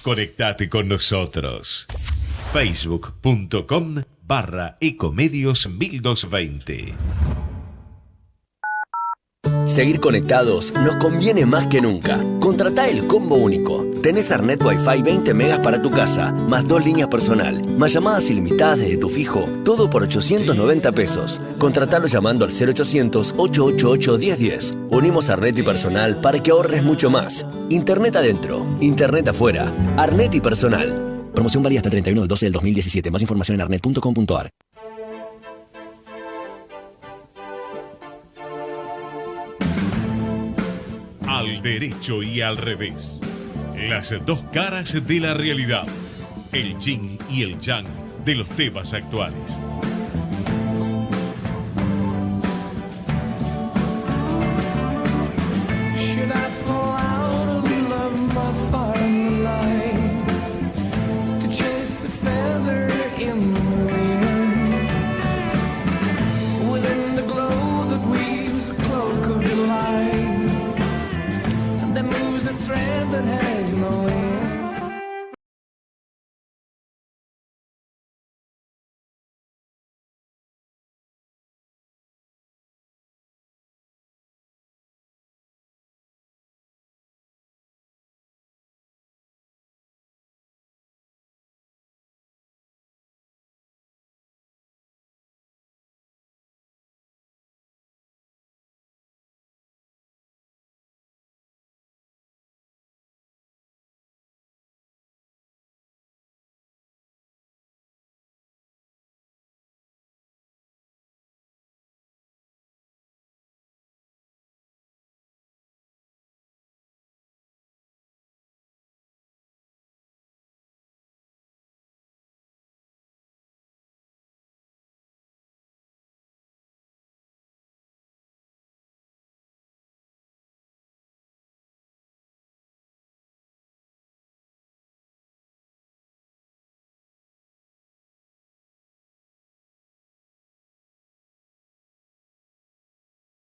Conectate con nosotros. Facebook.com/Ecomedios1220. Seguir conectados nos conviene más que nunca. Contratá el combo único. Tenés Arnet Wi-Fi 20 megas para tu casa, más 2 líneas personal, más llamadas ilimitadas desde tu fijo, todo por 890 pesos. Contratalo llamando al 0800-888-1010. Unimos Arnet y personal para que ahorres mucho más. Internet adentro, internet afuera. Arnet y personal. Promoción válida hasta el 31/12/2017. Más información en arnet.com.ar. Al derecho y al revés. Las dos caras de la realidad. El yin y el yang de los temas actuales.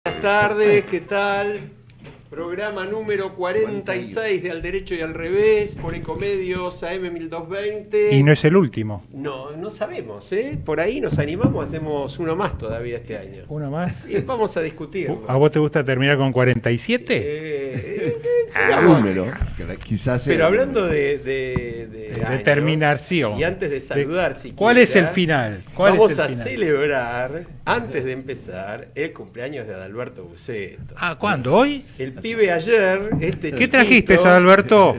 Buenas tardes, ¿qué tal? Programa número 46 de Al Derecho y al Revés por Ecomedios AM 1220. Y no es el último. No sabemos, ¿eh? Por ahí nos animamos, hacemos uno más todavía este año. ¿Uno más? Y vamos a discutirlo. ¿A vos te gusta terminar con 47? Número, quizás. Pero hablando de terminación. Y antes de saludar, si ¿Cuál quiera, es el final? Vamos a celebrar, antes de empezar, el cumpleaños de Adalberto Buceto. Ah, ¿cuándo? ¿Hoy? El pibe ayer, ¿Qué trajiste, Adalberto?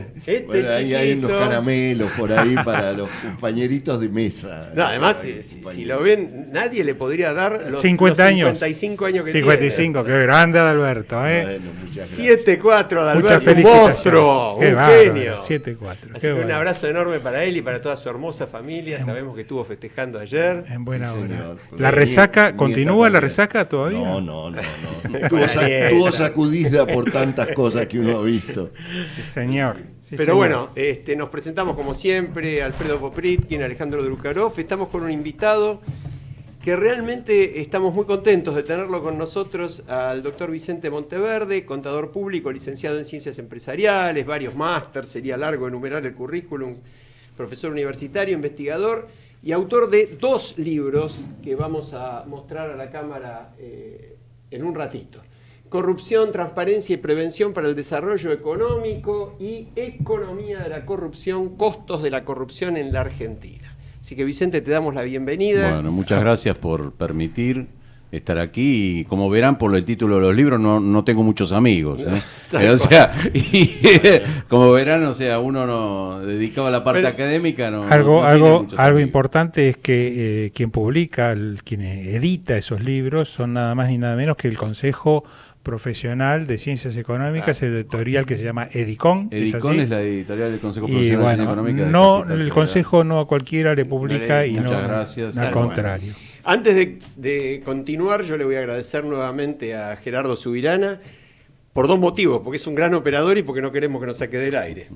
Bueno, ahí hay unos caramelos por ahí para los compañeritos de mesa. No, además, si lo ven, nadie le podría dar los 50 años. 55 años que 55, tiene. qué grande Adalberto, ¿eh? Bueno, muchas gracias. 7-4 Muchas Adalberto, un felicitaciones. monstruo, Qué un bárbaro, genio. 7-4. Así que un abrazo enorme para él y para toda su hermosa familia. Sabemos que estuvo festejando ayer. En buena Sí, hora. señor. ¿La resaca Nieta continúa? ¿La también. resaca todavía? No. Tuvo sacudida por tantas cosas que uno ha visto. Sí, señor. Sí, Pero señor. bueno, nos presentamos como siempre, Alfredo Popritkin, Alejandro Drukarov. Estamos con un invitado que realmente estamos muy contentos de tenerlo con nosotros, al doctor Vicente Monteverde, contador público, licenciado en Ciencias Empresariales, varios másters, sería largo enumerar el currículum, profesor universitario, investigador y autor de 2 libros que vamos a mostrar a la cámara en un ratito. Corrupción, transparencia y prevención para el desarrollo económico y economía de la corrupción, costos de la corrupción en la Argentina. Así que Vicente, te damos la bienvenida. Bueno, muchas gracias por permitir estar aquí y como verán por el título de los libros no tengo muchos amigos, ¿eh? O sea, como verán, o sea, uno no dedicado a la parte académica no tiene muchos Algo amigos. importante es que quien publica, quien edita esos libros son nada más ni nada menos que el Consejo Profesional de Ciencias Económicas, el editorial que se llama Edicon. Edicon es la editorial del Consejo Y Profesional de bueno, Ciencias Económicas. de no, Capital el Federal. Consejo no a cualquiera le publica y Muchas no, gracias. al Bueno. contrario. Antes de continuar, yo le voy a agradecer nuevamente a Gerardo Subirana por 2 motivos, porque es un gran operador y porque no queremos que nos saque del aire.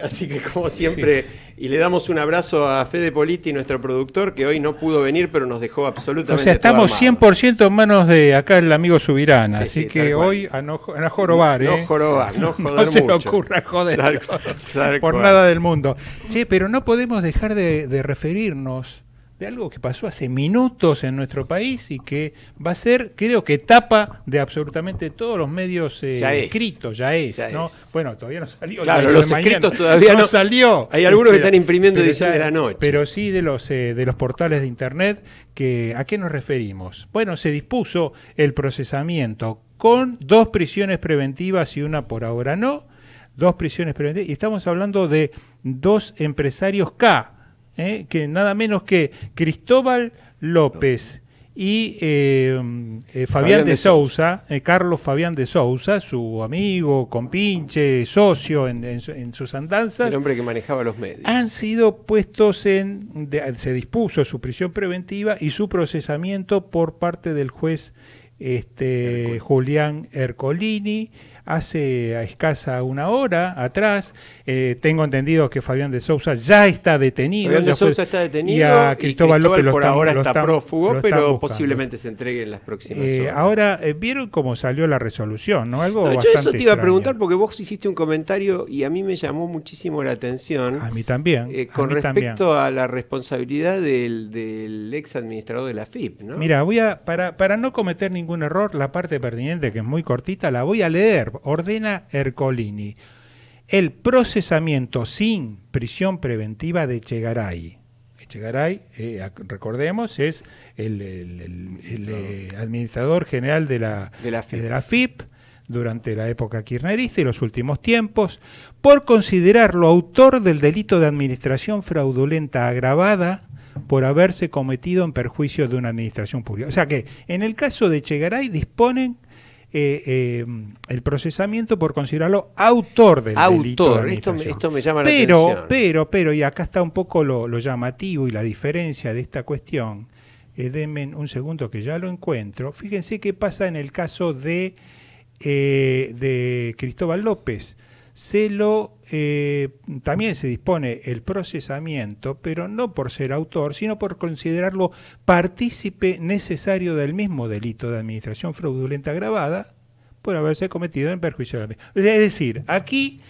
Así que como siempre, y le damos un abrazo a Fede Politi, nuestro productor, que hoy no pudo venir, pero nos dejó absolutamente O sea, estamos todo armado. 100% en manos de acá el amigo Subirana, Sí, así sí, que tal cual. hoy a no jorobar, No jorobar, no joder no se le mucho. ocurra joder Tal por cual. nada del mundo. Che, pero no podemos dejar de referirnos de algo que pasó hace minutos en nuestro país y que va a ser, creo que tapa de absolutamente todos los medios Ya es. escritos, ya es, ¿no? es. Bueno, todavía no salió. Claro, ya los de mañana. escritos todavía no salió. Hay algunos que Pero- están imprimiendo pero edición ya- de la noche. Pero sí de los portales de internet, que ¿a qué nos referimos? Bueno, se dispuso el procesamiento con 2 prisiones preventivas y una por ahora no, 2 prisiones preventivas, y estamos hablando de 2 empresarios K, que nada menos que Cristóbal López y Fabián de Sousa, Carlos Fabián de Sousa, su amigo, compinche, socio en sus andanzas, El hombre que manejaba los medios. han sido puestos se dispuso su prisión preventiva y su procesamiento por parte del juez Julián Ercolini hace a escasa una hora atrás. Tengo entendido que Fabián de Sousa ya está detenido. Fabián de ya fue- Sousa está detenido y a Cristóbal López lo por están- ahora lo está están- prófugo, lo están pero buscando. posiblemente se entregue en las próximas horas. Ahora, ¿vieron cómo salió la resolución? ¿No? Algo No, yo bastante eso te iba a extraño. preguntar porque vos hiciste un comentario y a mí me llamó muchísimo la atención A mí también. con a mí también. respecto a la responsabilidad del ex administrador de la FIP, ¿no? Mira, para no cometer ningún error, la parte pertinente, que es muy cortita, la voy a leer. Ordena Ercolini el procesamiento sin prisión preventiva de Echegaray. Echegaray, recordemos, es el administrador general de la FIP durante la época kirchnerista y los últimos tiempos, por considerarlo autor del delito de administración fraudulenta agravada por haberse cometido en perjuicio de una administración pública. O sea que en el caso de Echegaray disponen el procesamiento por considerarlo autor del delito de administración. Esto me llama la atención. Pero, y acá está un poco lo llamativo y la diferencia de esta cuestión, denme un segundo que ya lo encuentro. Fíjense qué pasa en el caso de Cristóbal López. También se dispone el procesamiento, pero no por ser autor, sino por considerarlo partícipe necesario del mismo delito de administración fraudulenta agravada por haberse cometido en perjuicio de la misma. Es decir, aquí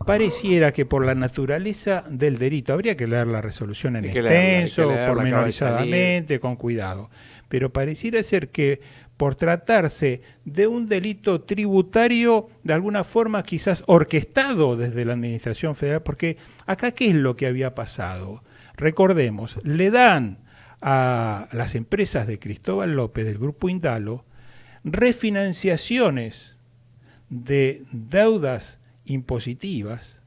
pareciera que por la naturaleza del delito, habría que leer la resolución en extenso, pormenorizadamente, con cuidado, pero pareciera ser que por tratarse de un delito tributario, de alguna forma quizás orquestado desde la Administración Federal, porque acá ¿qué es lo que había pasado? Recordemos, le dan a las empresas de Cristóbal López, del Grupo Indalo, refinanciaciones de deudas impositivas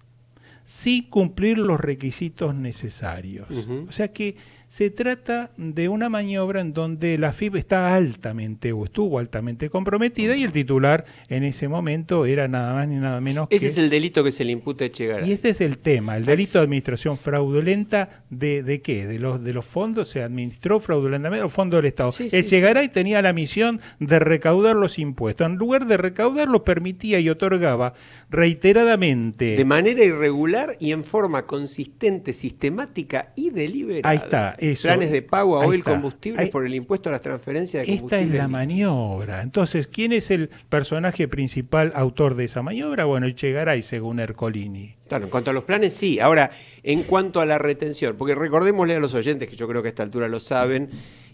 sin cumplir los requisitos necesarios. O sea que se trata de una maniobra en donde la FIP está altamente o estuvo altamente comprometida y el titular en ese momento era nada más ni nada menos que... Ese es el delito que se le imputa a Echegaray. Y este es el tema, el delito de administración fraudulenta ¿de qué? De los fondos, se administró fraudulentamente los fondos del Estado. Echegaray tenía la misión de recaudar los impuestos. En lugar de recaudarlos, permitía y otorgaba reiteradamente... De manera irregular y en forma consistente, sistemática y deliberada. Ahí está. Eso, planes de pago a ahí oil está. combustibles por el impuesto a las transferencias de combustible. Esta es la maniobra. Entonces, ¿quién es el personaje principal autor de esa maniobra? Bueno, Echegaray, según Ercolini. Claro, en cuanto a los planes, sí. Ahora, en cuanto a la retención, porque recordémosle a los oyentes, que yo creo que a esta altura lo saben,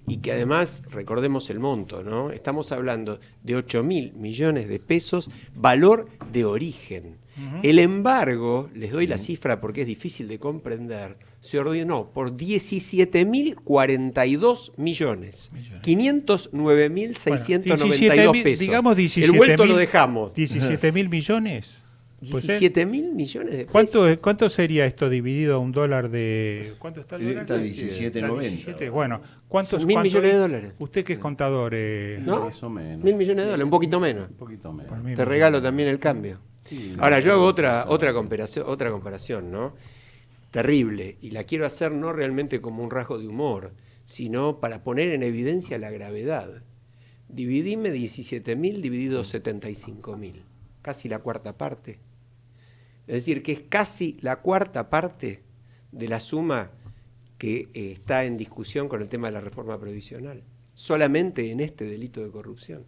y que además recordemos el monto, ¿no? Estamos hablando de 8.000 millones de pesos, valor de origen. El embargo, les doy la cifra porque es difícil de comprender, se ordenó por 17.042 millones. 509.692 pesos. Digamos 17.000. El vuelto lo dejamos. 17.000 millones. 17.000 millones de pesos. ¿Cuánto sería esto dividido a un dólar de... ¿Cuánto está el dólar? Está 17.90. Bueno, ¿cuántos? Son 1.000 millones de dólares. Usted que es contador... ¿No? Más o menos. 1.000 millones de dólares, un poquito menos. Un poquito menos. Te regalo también el cambio. Sí, Ahora, yo hago otra comparación, ¿no? Terrible. Y la quiero hacer no realmente como un rasgo de humor, sino para poner en evidencia la gravedad. Dividime 17.000 dividido 75.000. Casi la cuarta parte. Es decir, que es casi la cuarta parte de la suma que está en discusión con el tema de la reforma previsional, solamente en este delito de corrupción.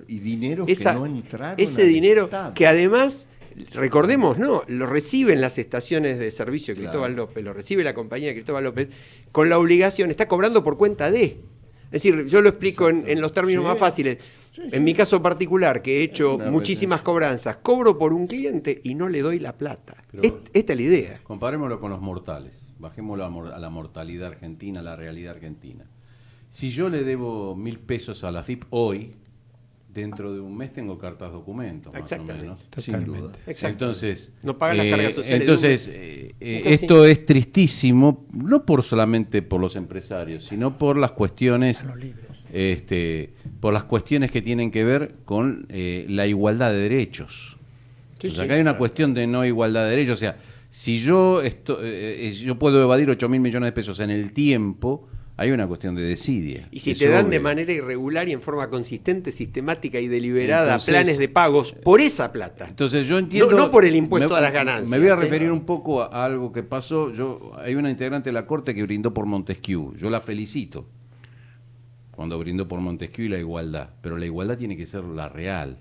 Y dineros que no entraron. Ese dinero que además, recordemos, ¿no? Lo reciben las estaciones de servicio de Cristóbal López, lo recibe la compañía de Cristóbal López, con la obligación, está cobrando por cuenta de. Es decir, yo lo explico en los términos más fáciles. En mi caso particular, que he hecho muchísimas cobranzas, cobro por un cliente y no le doy la plata. Esta es la idea. Comparémoslo con los mortales. Bajémoslo a la mortalidad argentina, a la realidad argentina. Si yo le debo 1.000 pesos a la AFIP hoy, dentro de un mes tengo cartas documentos, más o menos. Sin duda. Entonces, no pagan las cargas sociales. Entonces, esto es tristísimo, no por solamente por los empresarios, sino por las cuestiones, por las cuestiones que tienen que ver con la igualdad de derechos. Acá hay una cuestión de no igualdad de derechos. O sea, si yo puedo evadir 8.000 millones de pesos en el tiempo, hay una cuestión de desidia. Y si te dan de manera irregular y en forma consistente, sistemática y deliberada planes de pagos por esa plata. Entonces yo entiendo... No por el impuesto a las ganancias. Me voy a referir un poco a algo que pasó. Hay una integrante de la Corte que brindó por Montesquieu. Yo la felicito cuando brindó por Montesquieu y la igualdad. Pero la igualdad tiene que ser la real.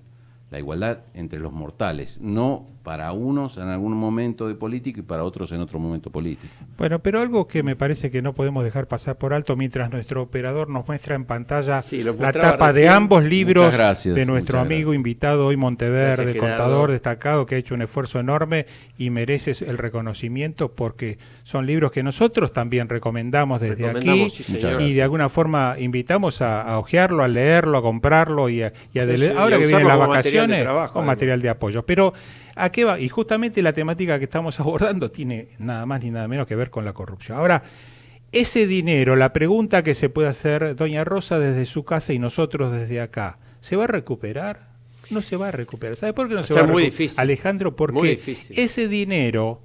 La igualdad entre los mortales, no para unos en algún momento de política y para otros en otro momento político. Bueno, pero algo que me parece que no podemos dejar pasar por alto mientras nuestro operador nos muestra en pantalla la tapa de ambos libros de nuestro amigo invitado hoy Monteverde, contador destacado, que ha hecho un esfuerzo enorme y merece el reconocimiento porque son libros que nosotros también recomendamos desde aquí y de alguna forma invitamos a hojearlo, a leerlo, a comprarlo y ahora que vienen las vacaciones con material de apoyo. Pero ¿a qué va? Y justamente la temática que estamos abordando tiene nada más ni nada menos que ver con la corrupción. Ahora, ese dinero, la pregunta que se puede hacer doña Rosa desde su casa y nosotros desde acá, ¿se va a recuperar? No se va a recuperar. ¿Sabe por qué no se va a recuperar? Muy difícil. Alejandro, porque ese dinero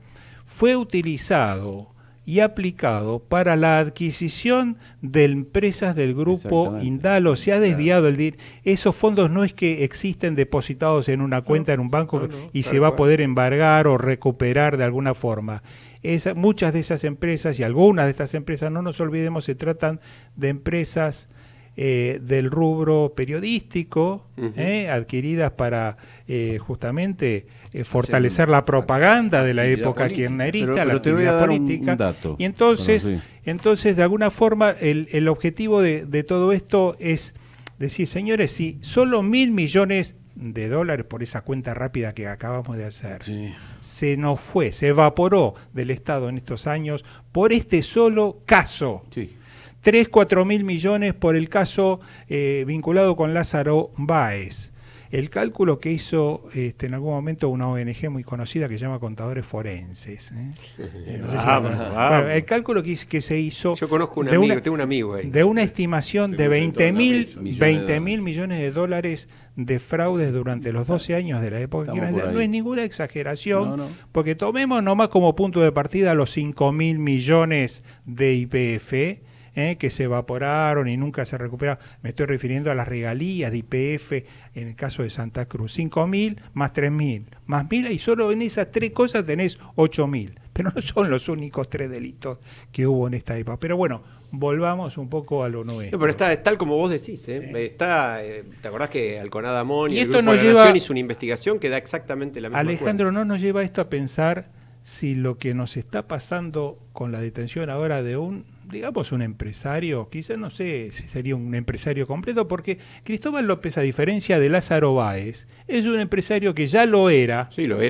fue utilizado y aplicado para la adquisición de empresas del grupo Indalo. Se ha desviado el dinero. Esos fondos no es que existen depositados en una cuenta en un banco y se va a poder embargar o recuperar de alguna forma. Muchas de esas empresas y algunas de estas empresas, no nos olvidemos, se tratan de empresas del rubro periodístico, adquiridas para justamente fortalecer la propaganda de la época kirchnerista, la actividad política. Y entonces, de alguna forma, el objetivo de todo esto es decir, señores, si solo $1.000 millones por esa cuenta rápida que acabamos de hacer, se nos fue, se evaporó del Estado en estos años por este solo caso. 3-4 mil millones por el caso vinculado con Lázaro Báez. El cálculo que hizo en algún momento una ONG muy conocida que se llama Contadores Forenses. El cálculo que se hizo... Yo conozco tengo un amigo ahí. De una estimación de 20 mil millones de dólares de fraudes durante los 12 años de la época kirchnerista. No es ninguna exageración, porque tomemos nomás como punto de partida los 5 mil millones de YPF, que se evaporaron y nunca se recuperaron. Me estoy refiriendo a las regalías de YPF en el caso de Santa Cruz. 5.000 más 3.000 más 1.000, y solo en esas tres cosas tenés 8.000. Pero no son los únicos 3 delitos que hubo en esta época. Pero bueno, volvamos un poco a lo nuestro. Pero está tal como vos decís. ¿te acordás que Alconada Amón y el Grupo de la Nación hizo una investigación que da exactamente la misma Alejandro, cuenta? ¿no nos lleva esto a pensar si lo que nos está pasando con la detención ahora de un empresario, quizás no sé si sería un empresario completo, porque Cristóbal López, a diferencia de Lázaro Báez, es un empresario que ya lo era,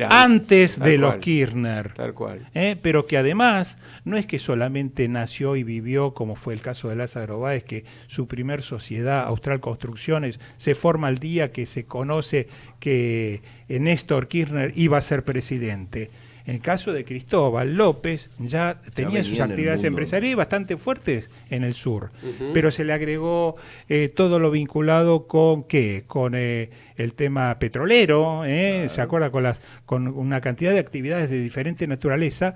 antes de los Kirchner, tal cual. Pero que además no es que solamente nació y vivió, como fue el caso de Lázaro Báez, que su primer sociedad, Austral Construcciones, se forma el día que se conoce que Néstor Kirchner iba a ser presidente. En el caso de Cristóbal López ya tenía sus actividades empresariales bastante fuertes en el sur, pero se le agregó todo lo vinculado con el tema petrolero, se acuerda, con una cantidad de actividades de diferente naturaleza.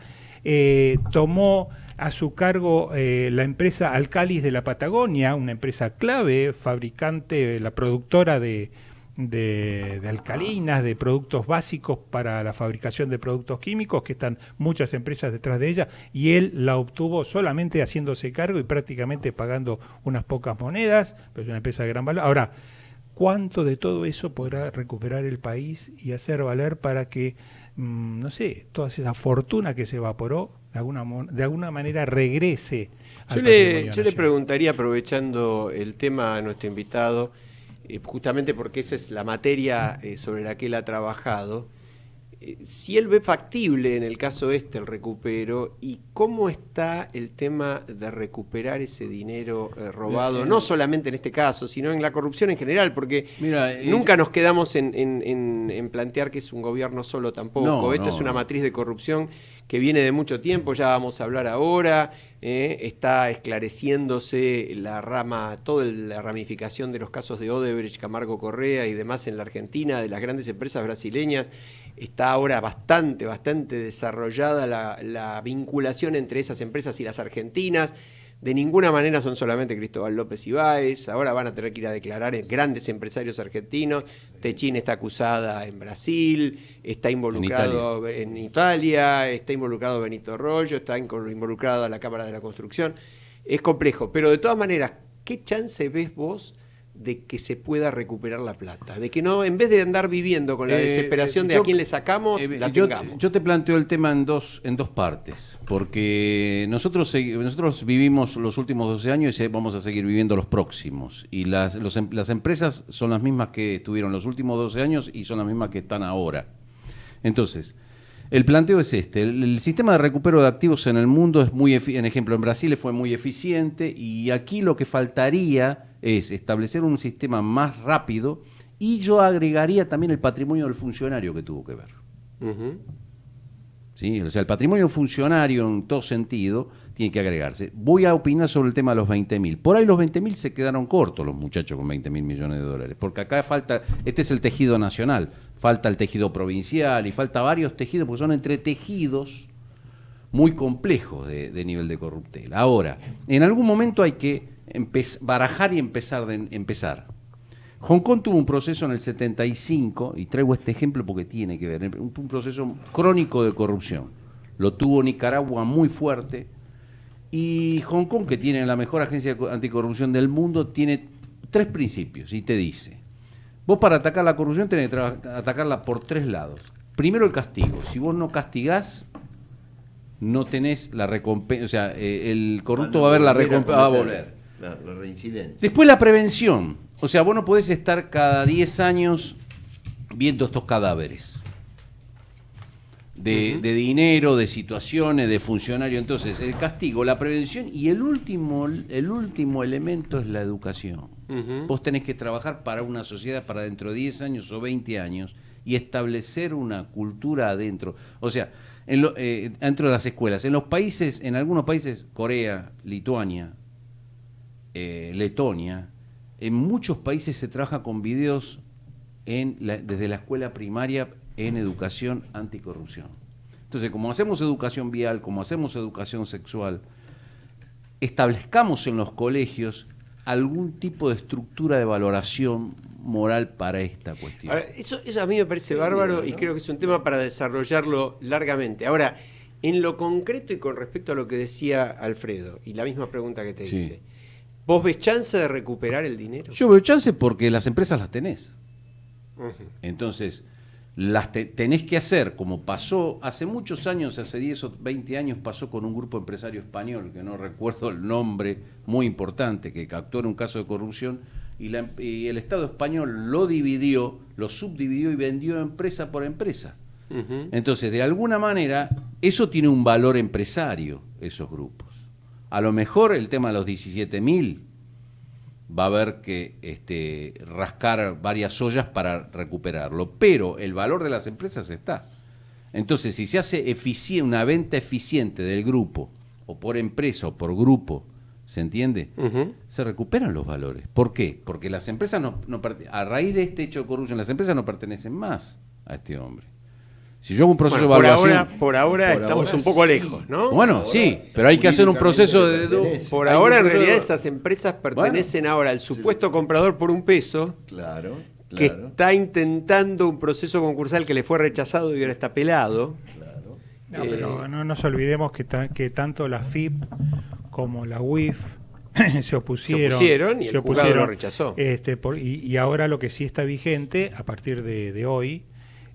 Tomó a su cargo la empresa Alcalis de la Patagonia, una empresa clave, fabricante, la productora de de alcalinas, de productos básicos para la fabricación de productos químicos, que están muchas empresas detrás de ella, y él la obtuvo solamente haciéndose cargo y prácticamente pagando unas pocas monedas, pero es una empresa de gran valor. Ahora, ¿cuánto de todo eso podrá recuperar el país y hacer valer para que, no sé, toda esa fortuna que se evaporó, de alguna manera regrese al patrimonio Yo le nacional? preguntaría, aprovechando el tema a nuestro invitado, justamente porque esa es la materia sobre la que él ha trabajado, si él ve factible en el caso el recupero, y cómo está el tema de recuperar ese dinero robado, no solamente en este caso, sino en la corrupción en general, porque nunca nos quedamos en plantear que es un gobierno solo tampoco. Esto es una matriz de corrupción que viene de mucho tiempo, ya vamos a hablar ahora, está esclareciéndose toda la ramificación de los casos de Odebrecht, Camargo Correa y demás en la Argentina, de las grandes empresas brasileñas. Está ahora bastante desarrollada la vinculación entre esas empresas y las argentinas. De ninguna manera son solamente Cristóbal López y Báez. Ahora van a tener que ir a declarar grandes empresarios argentinos. Techín está acusada en Brasil, está involucrado en Italia, está involucrado Benito Rollo, está involucrado la Cámara de la Construcción. Es complejo, pero de todas maneras, ¿qué chance ves vos de que se pueda recuperar la plata? De que no, en vez de andar viviendo con la desesperación de a quién le sacamos, la tengamos. Yo te planteo el tema en dos partes, porque nosotros vivimos los últimos 12 años y vamos a seguir viviendo los próximos. Y las empresas son las mismas que estuvieron los últimos 12 años y son las mismas que están ahora. Entonces, el planteo es el sistema de recupero de activos en el mundo es muy en ejemplo, en Brasil fue muy eficiente, y aquí lo que faltaría es establecer un sistema más rápido, y yo agregaría también el patrimonio del funcionario que tuvo que ver. Uh-huh. ¿Sí? O sea, el patrimonio funcionario en todo sentido tiene que agregarse. Voy a opinar sobre el tema de los 20.000. Por ahí los 20.000 se quedaron cortos los muchachos con 20.000 millones de dólares, porque acá falta, este es el tejido nacional, falta el tejido provincial y falta varios tejidos, porque son entretejidos muy complejos de nivel de corruptela. Ahora, en algún momento hay que barajar y empezar. Hong Kong tuvo un proceso en el 75, y traigo este ejemplo porque tiene que ver, un proceso crónico de corrupción. Lo tuvo Nicaragua muy fuerte, y Hong Kong, que tiene la mejor agencia anticorrupción del mundo, tiene 3 principios, y te dice: vos para atacar la corrupción tenés que atacarla por 3 lados. Primero, el castigo. Si vos no castigás, no tenés la recompensa, o sea, el corrupto va a ver la recompensa, va a volver. La reincidencia. Después, la prevención. O sea, vos no podés estar cada 10 años viendo estos cadáveres de dinero, de situaciones, de funcionarios. Entonces, el castigo, la prevención, y el último elemento es la educación. Vos tenés que trabajar para una sociedad para dentro de 10 años o 20 años y establecer una cultura adentro. O sea, dentro de las escuelas. En algunos países, Corea, Lituania, Letonia, en muchos países se trabaja con videos desde la escuela primaria en educación anticorrupción. Entonces, como hacemos educación vial, como hacemos educación sexual, establezcamos en los colegios algún tipo de estructura de valoración moral para esta cuestión. Ahora, eso a mí me parece bárbaro, y creo que es un tema para desarrollarlo largamente. Ahora, en lo concreto y con respecto a lo que decía Alfredo, y la misma pregunta que te hice, ¿vos ves chance de recuperar el dinero? Yo veo chance porque las empresas las tenés. Entonces, tenés que hacer, como pasó hace muchos años, hace 10 o 20 años, pasó con un grupo empresario español, que no recuerdo el nombre, muy importante, que actuó en un caso de corrupción, y el Estado español lo subdividió y vendió empresa por empresa. Entonces, de alguna manera, eso tiene un valor empresario, esos grupos. A lo mejor el tema de los 17.000 va a haber que rascar varias ollas para recuperarlo, pero el valor de las empresas está. Entonces, si se hace una venta eficiente del grupo, o por empresa o por grupo, ¿se entiende? Se recuperan los valores. ¿Por qué? Porque las empresas a raíz de este hecho de corrupción, las empresas no pertenecen más a este hombre. Si yo hago un proceso de evaluación... Por ahora estamos un poco lejos, ¿no? Bueno, sí, pero hay que hacer un proceso de... Por ahora, en realidad, esas empresas pertenecen ahora al supuesto comprador por $1. Claro. que Claro. está intentando un proceso concursal que le fue rechazado y ahora está pelado. No, pero no nos olvidemos que tanto la FIP como la UIF se opusieron y el juzgado lo rechazó. Y ahora lo que sí está vigente a partir de hoy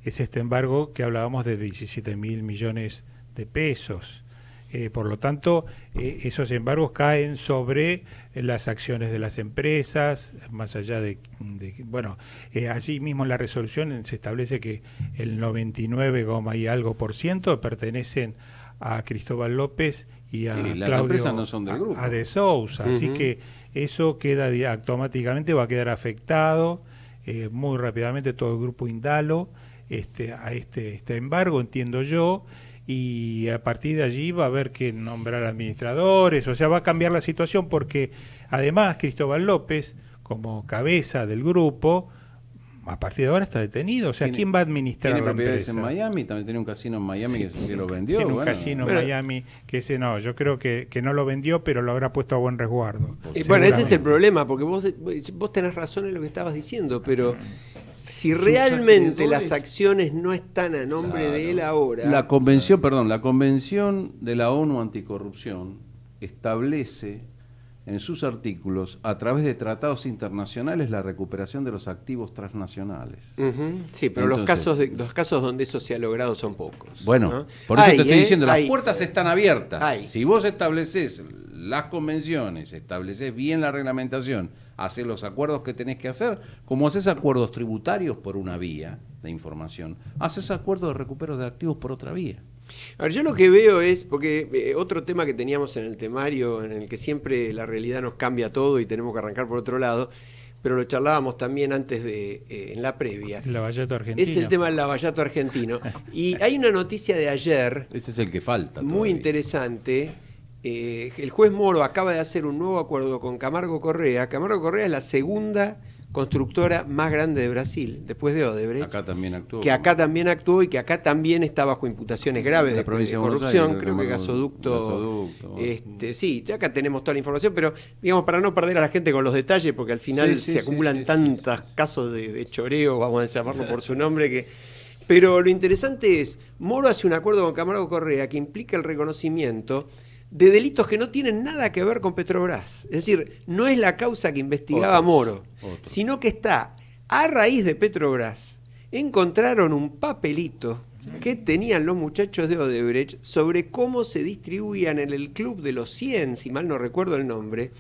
es este embargo que hablábamos de 17.000 millones de pesos. Por lo tanto, esos embargos caen sobre las acciones de las empresas, más allá allí mismo en la resolución se establece que el 99, y algo % pertenecen a Cristóbal López y a Sí, las Claudio empresas no son del grupo. a de Sousa, así que eso queda automáticamente, va a quedar afectado muy rápidamente todo el grupo Indalo a este embargo, entiendo yo. Y a partir de allí va a haber que nombrar administradores, o sea, va a cambiar la situación porque además Cristóbal López, como cabeza del grupo, a partir de ahora está detenido. O sea, ¿quién va a administrar tiene la propiedades empresa? en Miami, también tiene un casino en Miami que se lo vendió. Tiene un bueno. casino en Miami que ese no, yo creo que no lo vendió, pero lo habrá puesto a buen resguardo. Bueno, ese es el problema, porque vos tenés razón en lo que estabas diciendo, pero si realmente las acciones no están a nombre de él ahora... La convención de la ONU Anticorrupción establece en sus artículos, a través de tratados internacionales, la recuperación de los activos transnacionales. Sí, pero Entonces, los casos donde eso se ha logrado son pocos. Bueno, ¿no? por eso te estoy diciendo, las puertas están abiertas. Si vos estableces las convenciones, estableces bien la reglamentación, haces los acuerdos que tenés que hacer, como haces acuerdos tributarios por una vía de información, haces acuerdos de recupero de activos por otra vía. A ver, yo lo que veo es, porque otro tema que teníamos en el temario, en el que siempre la realidad nos cambia todo y tenemos que arrancar por otro lado, pero lo charlábamos también antes en la previa. El lavallato argentino. Es el tema del lavallato argentino. Y hay una noticia de ayer, Ese es el que falta. muy todavía. interesante. El juez Moro acaba de hacer un nuevo acuerdo con Camargo Correa. Camargo Correa es la segunda constructora más grande de Brasil, después de Odebrecht. Acá también actuó. Que acá también actuó y que acá también está bajo imputaciones graves La de provincia de Buenos corrupción, Aires, creo que gasoducto. Sí, acá tenemos toda la información, pero digamos, para no perder a la gente con los detalles, porque al final se acumulan tantos casos de choreo, vamos a llamarlo por su nombre, pero lo interesante es, Moro hace un acuerdo con Camargo Correa que implica el reconocimiento de delitos que no tienen nada que ver con Petrobras. Es decir, no es la causa que investigaba Moro, sino que está a raíz de Petrobras. Encontraron un papelito que tenían los muchachos de Odebrecht sobre cómo se distribuían en el Club de los 100, si mal no recuerdo el nombre,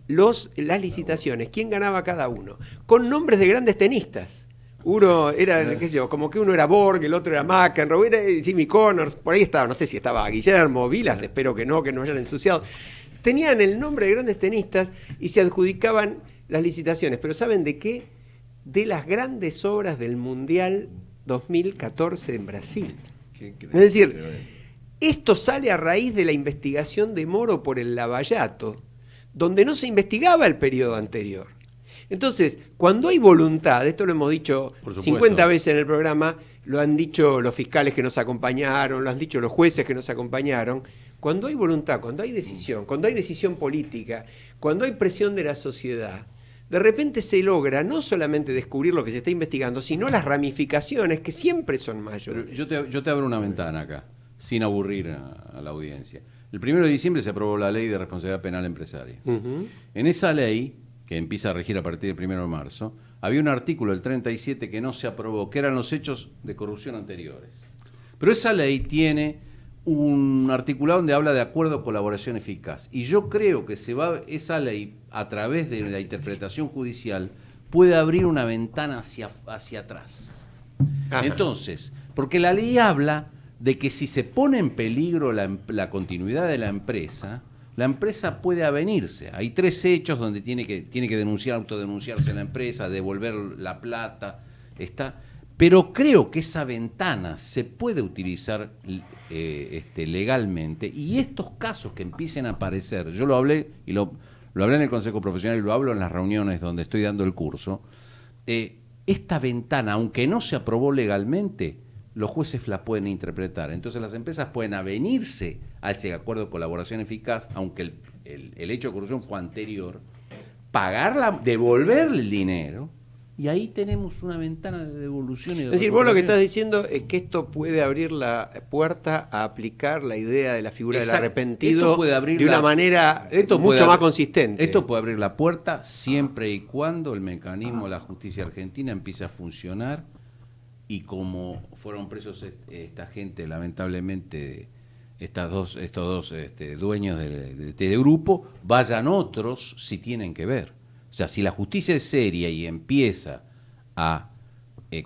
las licitaciones, quién ganaba cada uno, con nombres de grandes tenistas. Uno era, qué sé yo, como que uno era Borg, el otro era McEnroe, era Jimmy Connors, por ahí estaba, no sé si estaba Guillermo Vilas, espero que no hayan ensuciado. Tenían el nombre de grandes tenistas y se adjudicaban las licitaciones, pero ¿saben de qué? De las grandes obras del Mundial 2014 en Brasil. Es decir, esto sale a raíz de la investigación de Moro por el lavallato, donde no se investigaba el periodo anterior. Entonces, cuando hay voluntad, esto lo hemos dicho 50 veces en el programa, lo han dicho los fiscales que nos acompañaron, lo han dicho los jueces que nos acompañaron, cuando hay voluntad, cuando hay decisión política, cuando hay presión de la sociedad, de repente se logra no solamente descubrir lo que se está investigando, sino las ramificaciones que siempre son mayores. Yo te abro una ventana acá, sin aburrir a la audiencia. El 1 de diciembre se aprobó la ley de responsabilidad penal empresaria. En esa ley, que empieza a regir a partir del 1 de marzo, había un artículo, el 37, que no se aprobó, que eran los hechos de corrupción anteriores. Pero esa ley tiene un articulado donde habla de acuerdo de colaboración eficaz. Y yo creo que esa ley, a través de la interpretación judicial, puede abrir una ventana hacia atrás. Ajá. Entonces, porque la ley habla de que si se pone en peligro la continuidad de la empresa puede avenirse. Hay 3 hechos donde tiene que autodenunciarse la empresa, devolver la plata, pero creo que esa ventana se puede utilizar legalmente, y estos casos que empiecen a aparecer, yo lo hablé y lo hablé en el Consejo Profesional y lo hablo en las reuniones donde estoy dando el curso, esta ventana, aunque no se aprobó legalmente, los jueces la pueden interpretar. Entonces las empresas pueden avenirse a ese acuerdo de colaboración eficaz, aunque el hecho de corrupción fue anterior, devolverle el dinero Y ahí tenemos una ventana de devolución y de Es decir, vos lo que recuperación. estás diciendo es que esto puede abrir la puerta a aplicar la idea de la figura del Exacto. arrepentido Esto puede abrir de una la- manera Esto mucho puede más abrir- consistente. Esto puede abrir la puerta siempre y cuando el mecanismo de la justicia argentina empiece a funcionar y como fueron presos esta gente, lamentablemente, estos dos dueños de grupo, vayan otros si tienen que ver. O sea, si la justicia es seria y empieza a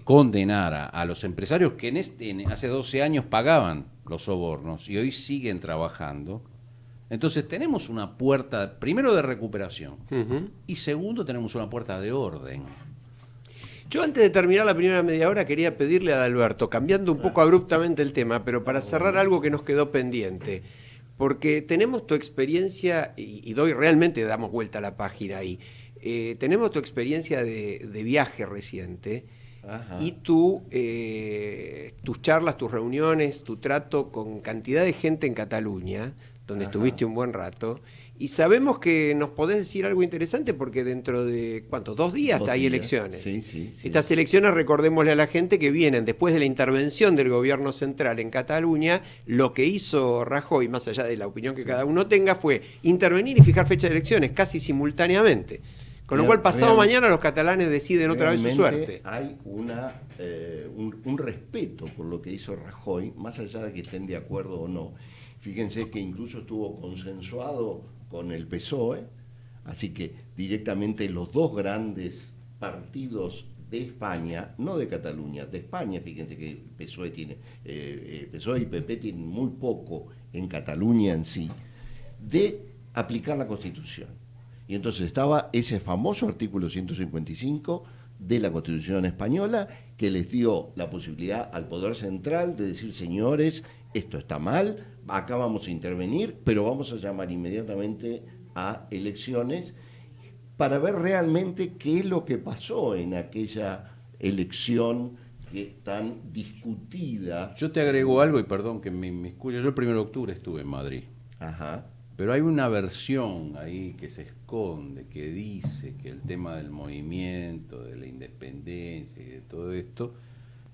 condenar a los empresarios que hace 12 años pagaban los sobornos y hoy siguen trabajando, entonces tenemos una puerta, primero de recuperación, Ujú. y segundo tenemos una puerta de orden. Yo antes de terminar la primera media hora quería pedirle a Adalberto, cambiando un poco abruptamente el tema, pero para cerrar algo que nos quedó pendiente, porque tenemos tu experiencia, y realmente damos vuelta a la página ahí, tenemos tu experiencia de viaje reciente. Ajá. Y tus charlas, tus reuniones, tu trato con cantidad de gente en Cataluña, donde estuviste un buen rato, y sabemos que nos podés decir algo interesante porque dentro de, ¿cuánto? 2 días 2 hay días. elecciones. Sí. Estas elecciones, recordémosle a la gente que vienen después de la intervención del gobierno central en Cataluña. Lo que hizo Rajoy, más allá de la opinión que cada uno tenga, fue intervenir y fijar fecha de elecciones casi simultáneamente. Con lo cual, pasado mañana los catalanes deciden otra vez su Realmente suerte. Hay un respeto por lo que hizo Rajoy, más allá de que estén de acuerdo o no. Fíjense que incluso estuvo consensuado con el PSOE, así que directamente los dos grandes partidos de España, no de Cataluña, de España, fíjense que PSOE y PP tienen muy poco en Cataluña en sí, de aplicar la Constitución. Y entonces estaba ese famoso artículo 155 de la Constitución española que les dio la posibilidad al Poder Central de decir, señores, esto está mal, acá vamos a intervenir, pero vamos a llamar inmediatamente a elecciones para ver realmente qué es lo que pasó en aquella elección que tan discutida. Yo te agrego algo y perdón que me inmiscuya. Yo el 1 de octubre estuve en Madrid. Ajá. Pero hay una versión ahí que se esconde, que dice que el tema del movimiento, de la independencia y de todo esto,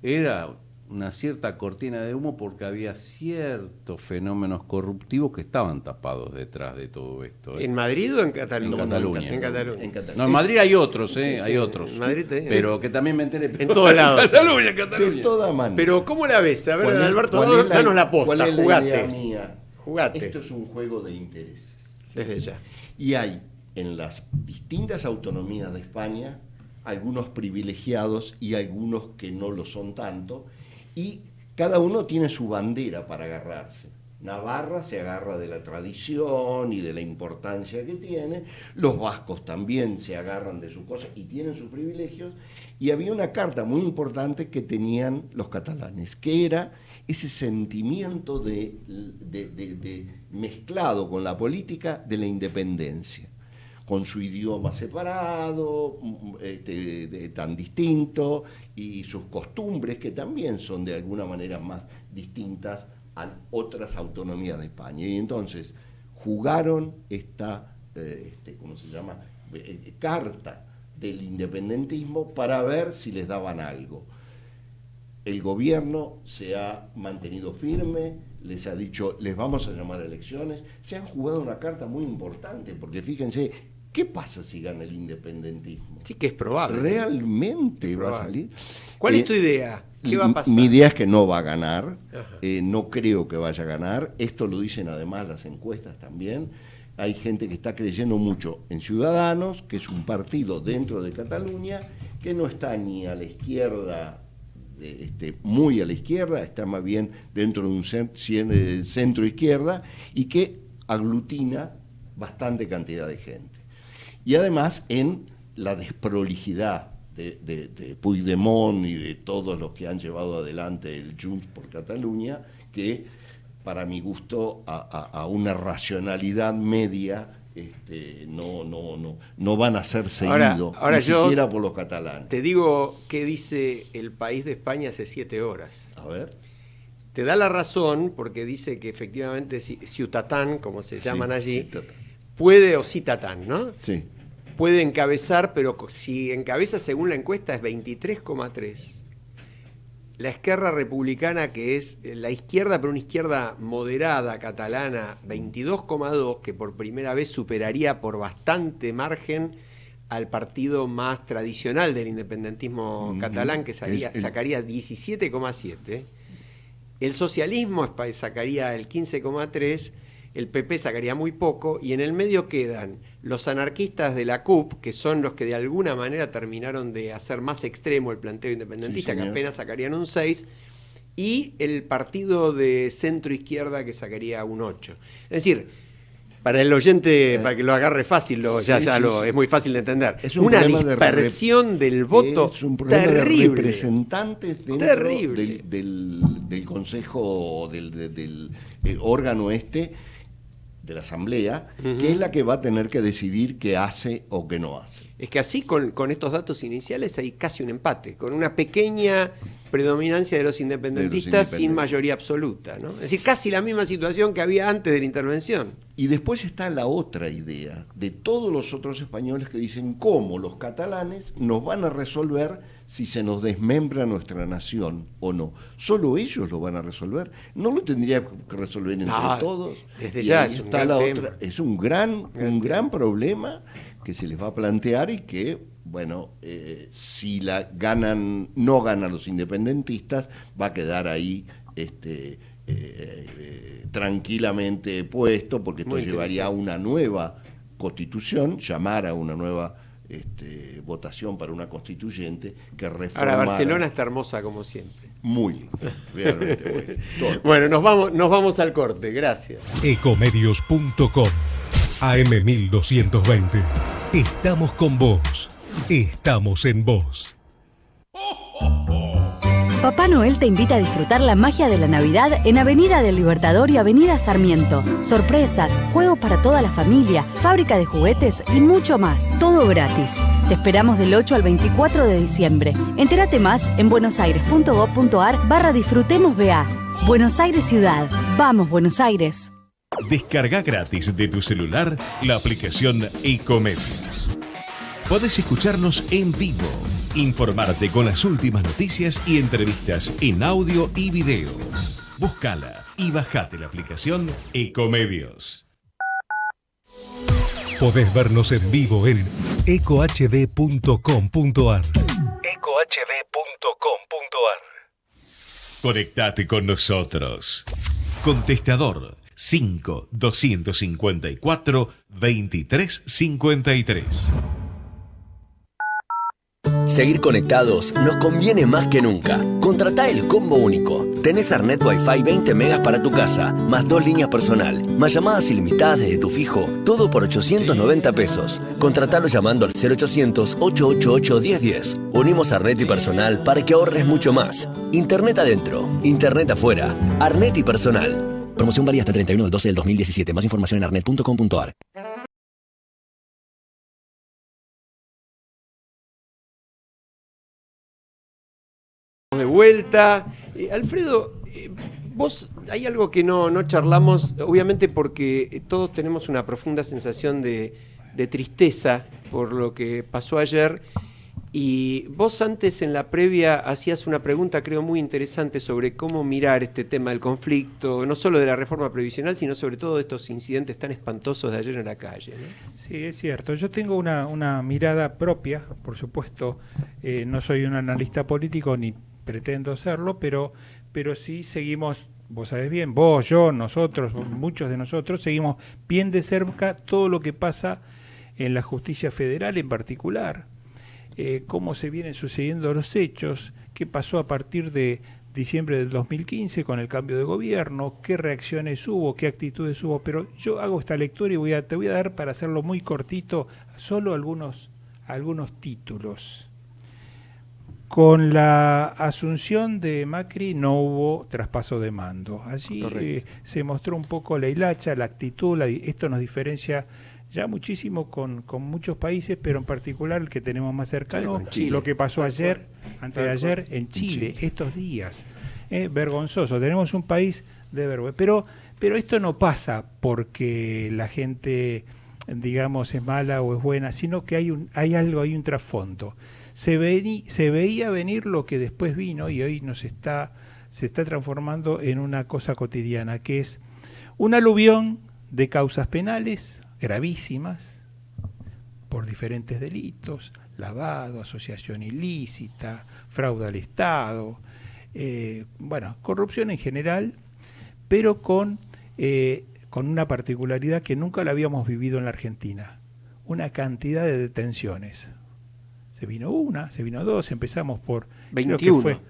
era una cierta cortina de humo porque había ciertos fenómenos corruptivos que estaban tapados detrás de todo esto. ¿En Madrid o en Cataluña? En Cataluña. En Cataluña. En Cataluña. No, en Madrid hay otros, Sí, hay sí, otros. en Madrid te- pero que también me enteré. En todos lados. Cataluña, De Cataluña. toda manera. Pero ¿cómo la ves? A ver, ¿Cuál es- Alberto, cuál es danos la cuál posta, es la jugate. idea mía? Jugate. Esto es un juego de intereses. Desde ya. Y hay en las distintas autonomías de España algunos privilegiados y algunos que no lo son tanto, y cada uno tiene su bandera para agarrarse. Navarra se agarra de la tradición y de la importancia que tiene, los vascos también se agarran de sus cosas y tienen sus privilegios, y había una carta muy importante que tenían los catalanes, que era ese sentimiento de mezclado con la política de la independencia, con su idioma separado, tan distinto, y sus costumbres que también son de alguna manera más distintas a otras autonomías de España. Y entonces jugaron esta, ¿cómo se llama?, carta del independentismo para ver si les daban algo. El gobierno se ha mantenido firme, les ha dicho, les vamos a llamar a elecciones, se han jugado una carta muy importante, porque fíjense, ¿qué pasa si gana el independentismo? Sí que es probable. ¿Realmente va a Probable. salir? ¿Cuál es tu idea? ¿Qué va a pasar? Mi idea es que no va a ganar, Ajá. no creo que vaya a ganar, esto lo dicen además las encuestas también. Hay gente que está creyendo mucho en Ciudadanos, que es un partido dentro de Cataluña, que no está ni a la izquierda, muy a la izquierda, está más bien dentro de un centro izquierda, y que aglutina bastante cantidad de gente. Y además en la desprolijidad de Puigdemont y de todos los que han llevado adelante el Junts por Cataluña, que para mi gusto a una racionalidad media no van a ser seguidos, ahora ni yo siquiera por los catalanes. Te digo qué dice El País de España hace 7 horas. A ver. Te da la razón porque dice que efectivamente Ciutatán, como se llaman allí, Ciutatán. puede, o Citatán, ¿no? Sí. puede encabezar, pero si encabeza según la encuesta es 23,3. La Esquerra Republicana, que es la izquierda, pero una izquierda moderada catalana, 22,2, que por primera vez superaría por bastante margen al partido más tradicional del independentismo catalán, que sacaría 17,7. El socialismo sacaría el 15,3, el PP sacaría muy poco, y en el medio quedan los anarquistas de la CUP, que son los que de alguna manera terminaron de hacer más extremo el planteo independentista, que apenas sacarían un 6, y el partido de centro-izquierda, que sacaría un 8. Es decir, para el oyente, para que lo agarre fácil, es muy fácil de entender. Es una dispersión del voto es un problema terrible. De representantes dentro del consejo, del órgano de la asamblea, que es la que va a tener que decidir qué hace o qué no hace. Es que así, con estos datos iniciales, hay casi un empate, con una pequeña predominancia de los independentistas sin mayoría absoluta, ¿no? Es decir, casi la misma situación que había antes de la intervención. Y después está la otra idea de todos los otros españoles que dicen cómo los catalanes nos van a resolver si se nos desmembra nuestra nación o no. Solo ellos lo van a resolver. No lo tendría que resolver entre todos. Desde ya es un gran tema. Es un gran problema que se les va a plantear y que, bueno, si no ganan los independentistas, va a quedar ahí tranquilamente puesto, porque esto llevaría a una nueva constitución, llamar a una nueva votación para una constituyente que reformara. Ahora, Barcelona está hermosa como siempre. Muy lindo, realmente bueno. Bueno, nos vamos al corte, gracias. Ecomedios.com AM1220. Estamos con vos. Estamos en vos. Papá Noel te invita a disfrutar la magia de la Navidad en Avenida del Libertador y Avenida Sarmiento. Sorpresas, juegos para toda la familia, fábrica de juguetes y mucho más. Todo gratis. Te esperamos del 8 al 24 de diciembre. Entérate más en buenosaires.gov.ar/disfrutemos-BA. Buenos Aires Ciudad. Vamos, Buenos Aires. Descarga gratis de tu celular la aplicación Ecomedios. Podés escucharnos en vivo, informarte con las últimas noticias y entrevistas en audio y video. Búscala y bajate la aplicación Ecomedios. Podés vernos en vivo en ecohd.com.ar. Conectate con nosotros. Contestador 5-254-2353. Seguir conectados nos conviene más que nunca. Contratá el combo único. Tenés Arnet Wi-Fi 20 megas para tu casa, más 2 líneas personal, más llamadas ilimitadas desde tu fijo, todo por 890 pesos. Contratalo llamando al 0800-888-1010. Unimos Arnet y personal para que ahorres mucho más. Internet adentro, internet afuera. Arnet y personal. Promoción válida hasta el 31 del 12 del 2017. Más información en arnet.com.ar. De vuelta. Alfredo, vos, hay algo que no charlamos, obviamente porque todos tenemos una profunda sensación de tristeza por lo que pasó ayer. Y vos antes en la previa hacías una pregunta creo muy interesante sobre cómo mirar este tema del conflicto, no solo de la reforma previsional, sino sobre todo de estos incidentes tan espantosos de ayer en la calle, ¿no? Sí, es cierto. Yo tengo una mirada propia, por supuesto, no soy un analista político ni pretendo serlo, pero sí seguimos, vos sabés bien, vos, yo, nosotros, muchos de nosotros, seguimos bien de cerca todo lo que pasa en la justicia federal en particular. Cómo se vienen sucediendo los hechos, qué pasó a partir de diciembre del 2015 con el cambio de gobierno, qué reacciones hubo, qué actitudes hubo, pero yo hago esta lectura y te voy a dar, para hacerlo muy cortito, solo algunos títulos. Con la asunción de Macri no hubo traspaso de mando. Allí se mostró un poco la hilacha, la actitud, esto nos diferencia ya muchísimo con muchos países, pero en particular el que tenemos más cercano, lo que pasó ayer, antes de ayer, en Chile, estos días. Vergonzoso, tenemos un país de vergüenza. Pero esto no pasa porque la gente digamos, es mala o es buena, sino que hay algo, hay un trasfondo. Se veía venir lo que después vino y hoy se está transformando en una cosa cotidiana, que es un aluvión de causas penales gravísimas por diferentes delitos, lavado, asociación ilícita, fraude al Estado, corrupción en general, pero con una particularidad que nunca la habíamos vivido en la Argentina, una cantidad de detenciones. Se vino una, se vino dos, empezamos por 21.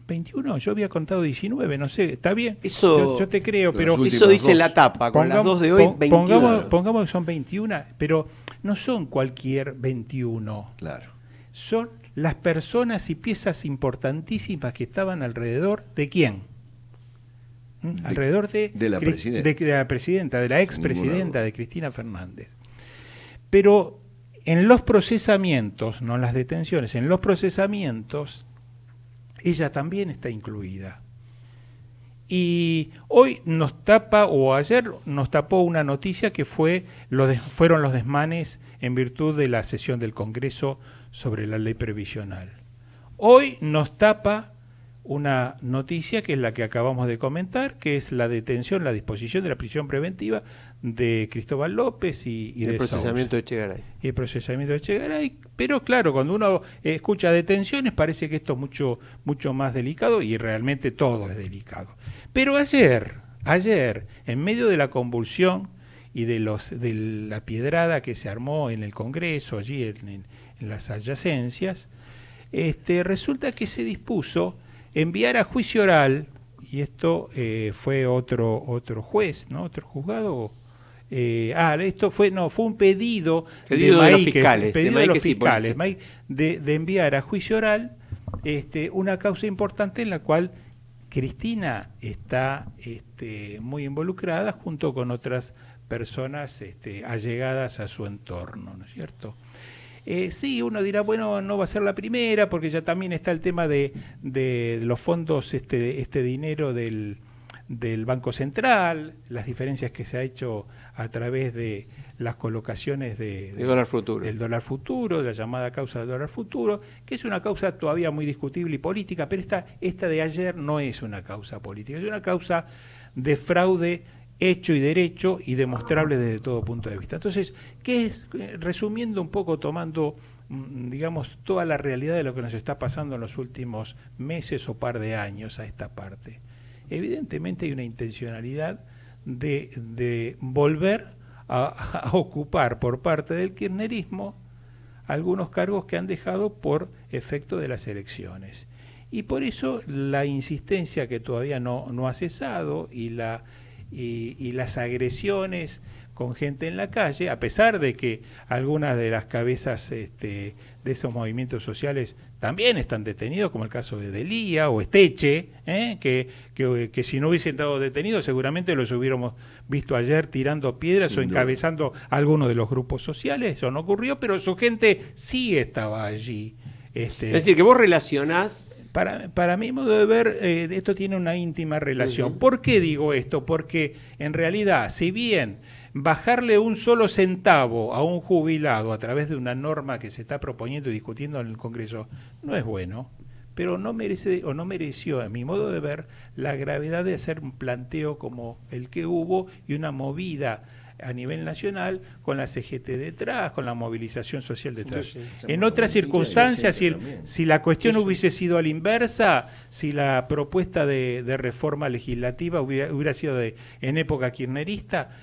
21, yo había contado 19, no sé, está bien, Eso, yo te creo, pero eso dice la tapa, con las dos de hoy, 21. Pongamos que son 21, pero no son cualquier 21. Claro. Son las personas y piezas importantísimas que estaban alrededor de ¿quién? Alrededor de la presidenta, de la expresidenta, de Cristina Fernández. Pero en los procesamientos, no en las detenciones, en los procesamientos, ella también está incluida. Y hoy nos tapa, o ayer nos tapó una noticia que fueron los desmanes en virtud de la sesión del Congreso sobre la ley previsional. Hoy nos tapa una noticia que es la que acabamos de comentar, que es la detención, la disposición de la prisión preventiva de Cristóbal López y de el procesamiento Sousa. de Echegaray. Y el procesamiento de Echegaray. Pero claro, cuando uno escucha detenciones parece que esto es mucho más delicado, y realmente todo es delicado. Pero ayer, en medio de la convulsión y de la piedrada que se armó en el Congreso, allí en las adyacencias, resulta que se dispuso enviar a juicio oral, y esto fue otro juez, ¿no? Otro juzgado. Esto fue un pedido de los fiscales, de enviar a juicio oral una causa importante en la cual Cristina está muy involucrada junto con otras personas allegadas a su entorno, ¿no es cierto? Sí, uno dirá, bueno, no va a ser la primera, porque ya también está el tema de los fondos, este dinero del Banco Central, las diferencias que se ha hecho a través de las colocaciones del dólar futuro, de la llamada causa del dólar futuro, que es una causa todavía muy discutible y política, pero esta de ayer no es una causa política, es una causa de fraude hecho y derecho y demostrable desde todo punto de vista. Entonces, ¿qué es? Resumiendo un poco, tomando, digamos, toda la realidad de lo que nos está pasando en los últimos meses o par de años a esta parte. Evidentemente hay una intencionalidad de volver a ocupar por parte del kirchnerismo algunos cargos que han dejado por efecto de las elecciones. Y por eso la insistencia que todavía no ha cesado y las agresiones con gente en la calle, a pesar de que algunas de las cabezas de esos movimientos sociales también están detenidos, como el caso de Delía o Esteche, que si no hubiesen estado detenidos seguramente los hubiéramos visto ayer tirando piedras o encabezando algunos de los grupos sociales. Eso no ocurrió, pero su gente sí estaba allí. Es decir, que vos relacionás... Para mi modo de ver, esto tiene una íntima relación. ¿Por qué digo esto? Porque en realidad, si bien bajarle un solo centavo a un jubilado a través de una norma que se está proponiendo y discutiendo en el Congreso no es bueno, pero no merece o no mereció, a mi modo de ver, la gravedad de hacer un planteo como el que hubo y una movida a nivel nacional con la CGT detrás, con la movilización social detrás. En otras circunstancias, si la cuestión hubiese sido a la inversa, si la propuesta de reforma legislativa hubiera sido en época kirchnerista,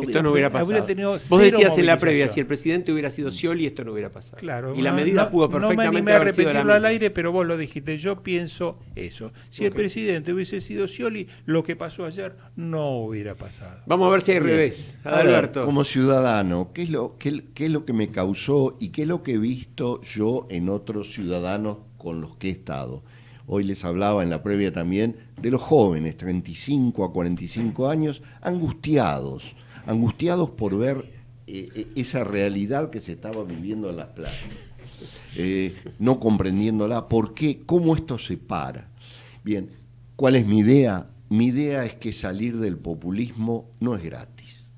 esto no hubiera pasado. Vos decías en la previa, si el presidente hubiera sido Scioli, esto no hubiera pasado. Claro, y la medida pudo perfectamente no me animé a haber sido repetirlo al aire, pero vos lo dijiste. Yo pienso eso. Si el presidente hubiese sido Scioli, lo que pasó ayer no hubiera pasado. Vamos a ver si hay revés. Alberto. Como ciudadano, ¿qué es lo que me causó y qué es lo que he visto yo en otros ciudadanos con los que he estado? Hoy les hablaba en la previa también de los jóvenes, 35 a 45 años, angustiados por ver esa realidad que se estaba viviendo en las playas, no comprendiéndola, por qué, cómo esto se para. Bien, ¿cuál es mi idea? Mi idea es que salir del populismo no es gratis.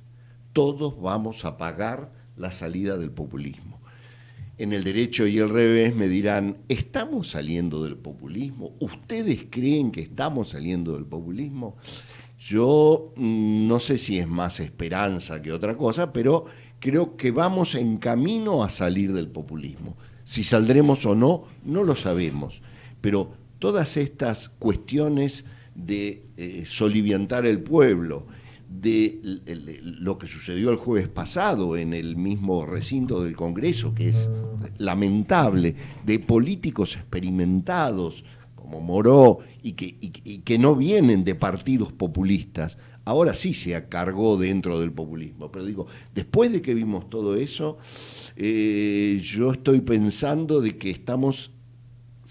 todos vamos a pagar la salida del populismo. En el derecho y el revés me dirán, ¿estamos saliendo del populismo? ¿Ustedes creen que estamos saliendo del populismo? Yo no sé si es más esperanza que otra cosa, pero creo que vamos en camino a salir del populismo. Si saldremos o no, no lo sabemos. Pero todas estas cuestiones de soliviantar el pueblo, de lo que sucedió el jueves pasado en el mismo recinto del Congreso, que es lamentable, de políticos experimentados como Moró y que no vienen de partidos populistas, ahora sí se cargó dentro del populismo. Pero digo, después de que vimos todo eso, yo estoy pensando de que estamos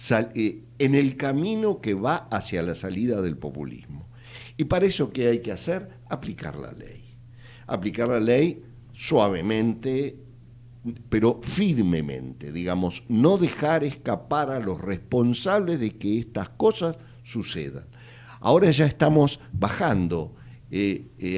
en el camino que va hacia la salida del populismo. Y para eso, ¿qué hay que hacer? Aplicar la ley. Aplicar la ley suavemente, pero firmemente, digamos, no dejar escapar a los responsables de que estas cosas sucedan. Ahora ya estamos bajando.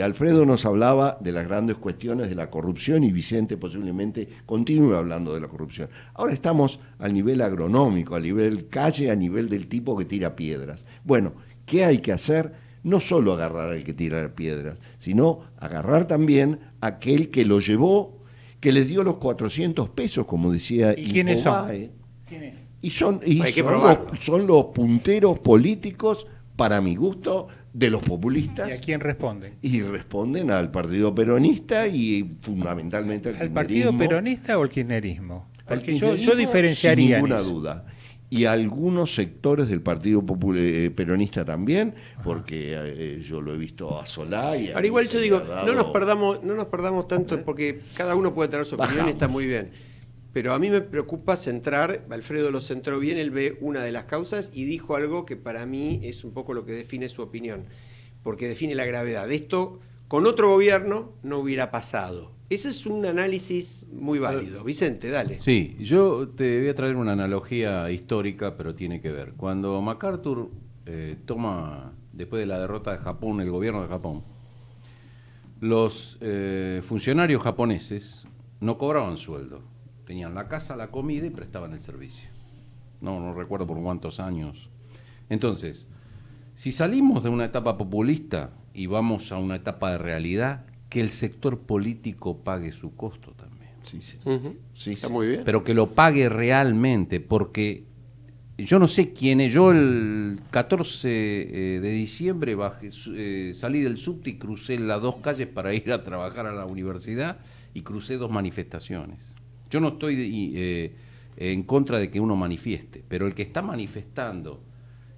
Alfredo nos hablaba de las grandes cuestiones de la corrupción y Vicente posiblemente continúe hablando de la corrupción. Ahora estamos al nivel agronómico, a nivel calle, a nivel del tipo que tira piedras. Bueno, ¿qué hay que hacer? No solo agarrar al que tira piedras, sino agarrar también a aquel que lo llevó, que les dio los 400 pesos, como decía Infobae. ¿Y quiénes son? ¿Quiénes? Y son los punteros políticos, para mi gusto, de los populistas. ¿Y a quién responden? Y responden al Partido Peronista y fundamentalmente al kirchnerismo. ¿Al Partido Peronista o al kirchnerismo? Al Porque kirchnerismo, yo diferenciaría sin ninguna en eso. duda. Y algunos sectores del Partido Peronista también, porque yo lo he visto a Solá. Y ahora igual yo digo, no nos perdamos tanto, porque cada uno puede tener su opinión y está muy bien. Pero a mí me preocupa centrar, Alfredo lo centró bien, él ve una de las causas y dijo algo que para mí es un poco lo que define su opinión, porque define la gravedad. Esto con otro gobierno no hubiera pasado. Ese es un análisis muy válido. Vicente, dale. Sí, yo te voy a traer una analogía histórica, pero tiene que ver. Cuando MacArthur toma, después de la derrota de Japón, el gobierno de Japón, los funcionarios japoneses no cobraban sueldo. Tenían la casa, la comida y prestaban el servicio. No recuerdo por cuántos años. Entonces, si salimos de una etapa populista y vamos a una etapa de realidad, que el sector político pague su costo también. Sí, sí. Uh-huh. Sí, está muy bien. Pero que lo pague realmente, porque yo no sé quién es. Yo el 14 de diciembre salí del subte y crucé las 2 calles para ir a trabajar a la universidad y crucé 2 manifestaciones. Yo no estoy en contra de que uno manifieste, pero el que está manifestando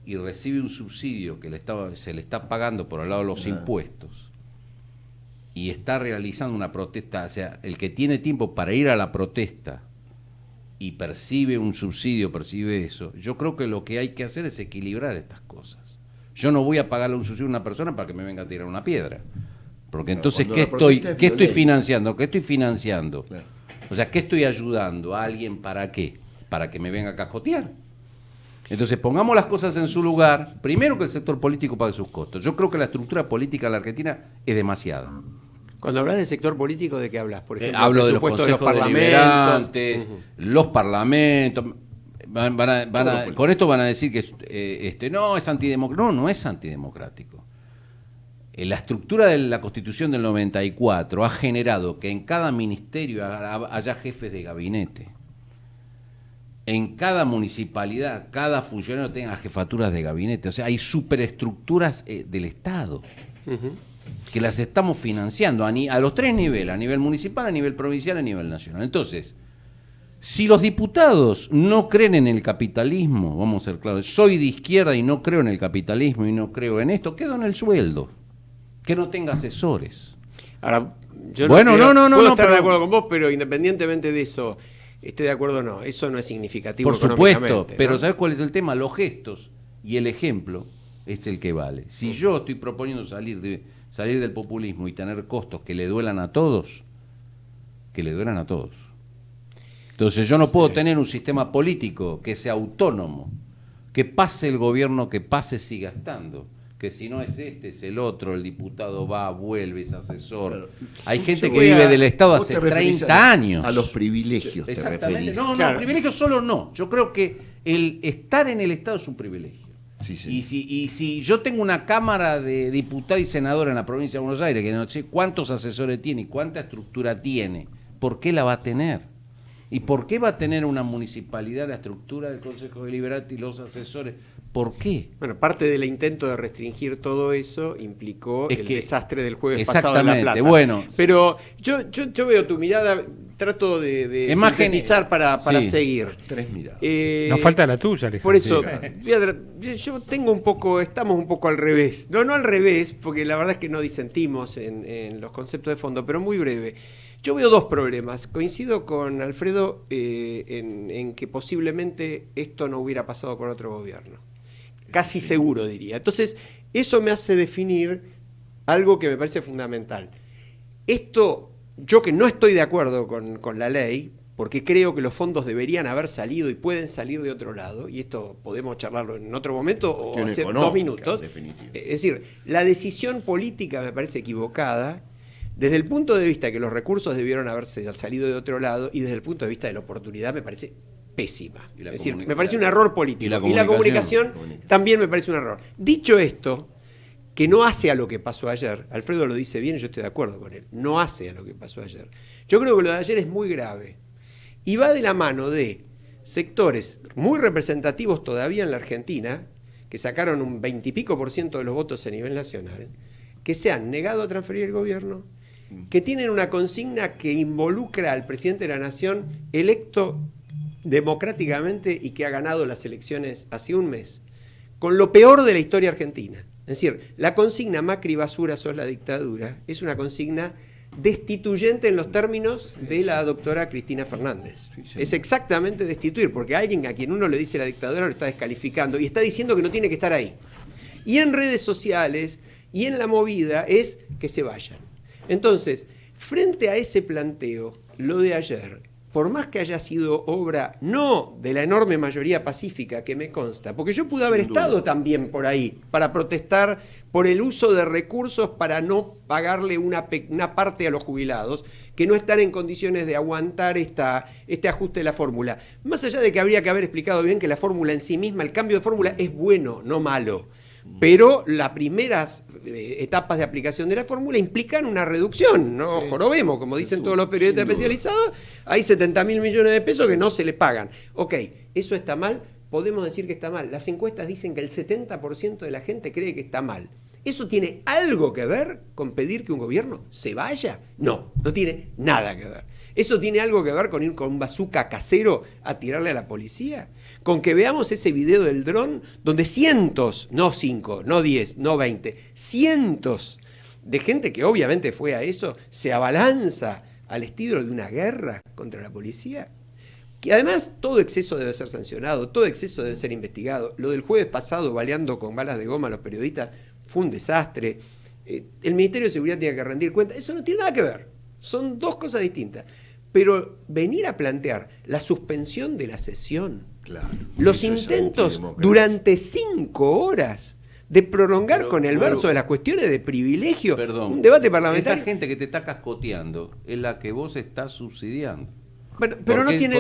y recibe un subsidio que se le está pagando por el lado de los impuestos y está realizando una protesta, o sea, el que tiene tiempo para ir a la protesta y percibe un subsidio, percibe eso, yo creo que lo que hay que hacer es equilibrar estas cosas. Yo no voy a pagarle un subsidio a una persona para que me venga a tirar una piedra, porque entonces, ¿qué estoy financiando? ¿Qué estoy financiando? Claro. O sea, ¿qué estoy ayudando a alguien para qué? Para que me venga a cajotear. Entonces, pongamos las cosas en su lugar. Primero, que el sector político pague sus costos. Yo creo que la estructura política de la Argentina es demasiada. Cuando hablas del sector político, ¿de qué hablas? Por ejemplo, hablo de los consejos deliberantes, los parlamentos. Con esto van a decir que no es antidemocrático. No es antidemocrático. La estructura de la Constitución del 94 ha generado que en cada ministerio haya jefes de gabinete. En cada municipalidad, cada funcionario tenga jefaturas de gabinete. O sea, hay superestructuras del Estado que las estamos financiando a los 3 niveles, a nivel municipal, a nivel provincial, a nivel nacional. Entonces, si los diputados no creen en el capitalismo, vamos a ser claros, soy de izquierda y no creo en el capitalismo y no creo en esto, quedo en el sueldo. Que no tenga asesores. Ahora, yo puedo estar de acuerdo con vos, pero independientemente de eso, esté de acuerdo o no, eso no es significativo. Por supuesto, pero ¿no? ¿Sabes cuál es el tema? Los gestos y el ejemplo es el que vale. Si yo estoy proponiendo salir del populismo y tener costos que le duelan a todos, que le duelan a todos. Entonces yo no puedo tener un sistema político que sea autónomo, que pase el gobierno, que pase siga estando. que si no es este, es el otro, el diputado va, vuelve, es asesor. Claro. Hay gente Yo que voy vive a- del Estado vos hace te referís 30 años. A los privilegios te Exactamente. referís. No, Claro. privilegios solo no. Yo creo que el estar en el Estado es un privilegio. Sí, sí. Y si yo tengo una Cámara de Diputados y Senadores en la provincia de Buenos Aires, que no sé cuántos asesores tiene y cuánta estructura tiene, ¿por qué la va a tener? ¿Y por qué va a tener una municipalidad la estructura del Consejo Deliberante y los asesores? ¿Por qué? Bueno, parte del intento de restringir todo eso implicó Es el que- desastre del jueves pasado en La Exactamente, Plata. bueno. Pero yo veo tu mirada, trato de Es más sintetizar para sí. seguir. 3 miradas. Nos falta la tuya, Alejandro. Por eso, Sí. yo tengo estamos un poco al revés. No al revés, porque la verdad es que no disentimos en los conceptos de fondo, pero muy breve. Yo veo dos problemas. Coincido con Alfredo en que posiblemente esto no hubiera pasado con otro gobierno. Casi seguro, diría. Entonces, eso me hace definir algo que me parece fundamental. Esto, yo que no estoy de acuerdo con la ley, porque creo que los fondos deberían haber salido y pueden salir de otro lado, y esto podemos charlarlo en otro momento o Cuestión hacer 2 económica, minutos. en definitiva. Es decir, la decisión política me parece equivocada desde el punto de vista que los recursos debieron haberse salido de otro lado y desde el punto de vista de la oportunidad me parece pésima. Y la Es decir, comunica- me parece un error político. y la Y la comunicación. comunicación también me parece un error. Dicho esto, que no hace a lo que pasó ayer, Alfredo lo dice bien y yo estoy de acuerdo con él, no hace a lo que pasó ayer. Yo creo que lo de ayer es muy grave y va de la mano de sectores muy representativos todavía en la Argentina, que sacaron un 20 y pico % de los votos a nivel nacional, que se han negado a transferir el gobierno, que tienen una consigna que involucra al presidente de la Nación electo democráticamente y que ha ganado las elecciones hace un mes, con lo peor de la historia argentina. Es decir, la consigna Macri basura sos la dictadura es una consigna destituyente en los términos de la doctora Cristina Fernández. Es exactamente destituir, porque alguien a quien uno le dice la dictadura lo está descalificando y está diciendo que no tiene que estar ahí. Y en redes sociales y en la movida es que se vayan. Entonces, frente a ese planteo, lo de ayer, por más que haya sido obra no de la enorme mayoría pacífica que me consta, porque yo pude haber estado también por ahí para protestar por el uso de recursos para no pagarle una parte a los jubilados que no están en condiciones de aguantar este ajuste de la fórmula. Más allá de que habría que haber explicado bien que la fórmula en sí misma, el cambio de fórmula es bueno, no malo. Pero las primeras etapas de aplicación de la fórmula implican una reducción, no jorobemos, como dicen todos los periodistas especializados, hay 70.000 millones de pesos que no se le pagan. Ok, ¿eso está mal? Podemos decir que está mal. Las encuestas dicen que el 70% de la gente cree que está mal. ¿Eso tiene algo que ver con pedir que un gobierno se vaya? No, no tiene nada que ver. ¿Eso tiene algo que ver con ir con un bazooka casero a tirarle a la policía? Con que veamos ese video del dron donde cientos, no 5, no 10, no 20, cientos de gente que obviamente fue a eso, se abalanza al estilo de una guerra contra la policía. Que además todo exceso debe ser sancionado, todo exceso debe ser investigado. Lo del jueves pasado, baleando con balas de goma a los periodistas, fue un desastre. El Ministerio de Seguridad tiene que rendir cuenta. Eso no tiene nada que ver. Son dos cosas distintas. Pero venir a plantear la suspensión de la sesión, Claro. los Eso es intentos antidemocrático. durante 5 horas de prolongar Pero, con el luego- verso de las cuestiones de privilegio Perdón. un debate parlamentario. Esa gente que te está cascoteando es la que vos estás subsidiando. Pero no Porque- tiene.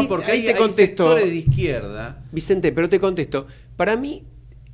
porque ahí te hay contesto, sectores de izquierda. Vicente, pero te contesto. Para mí,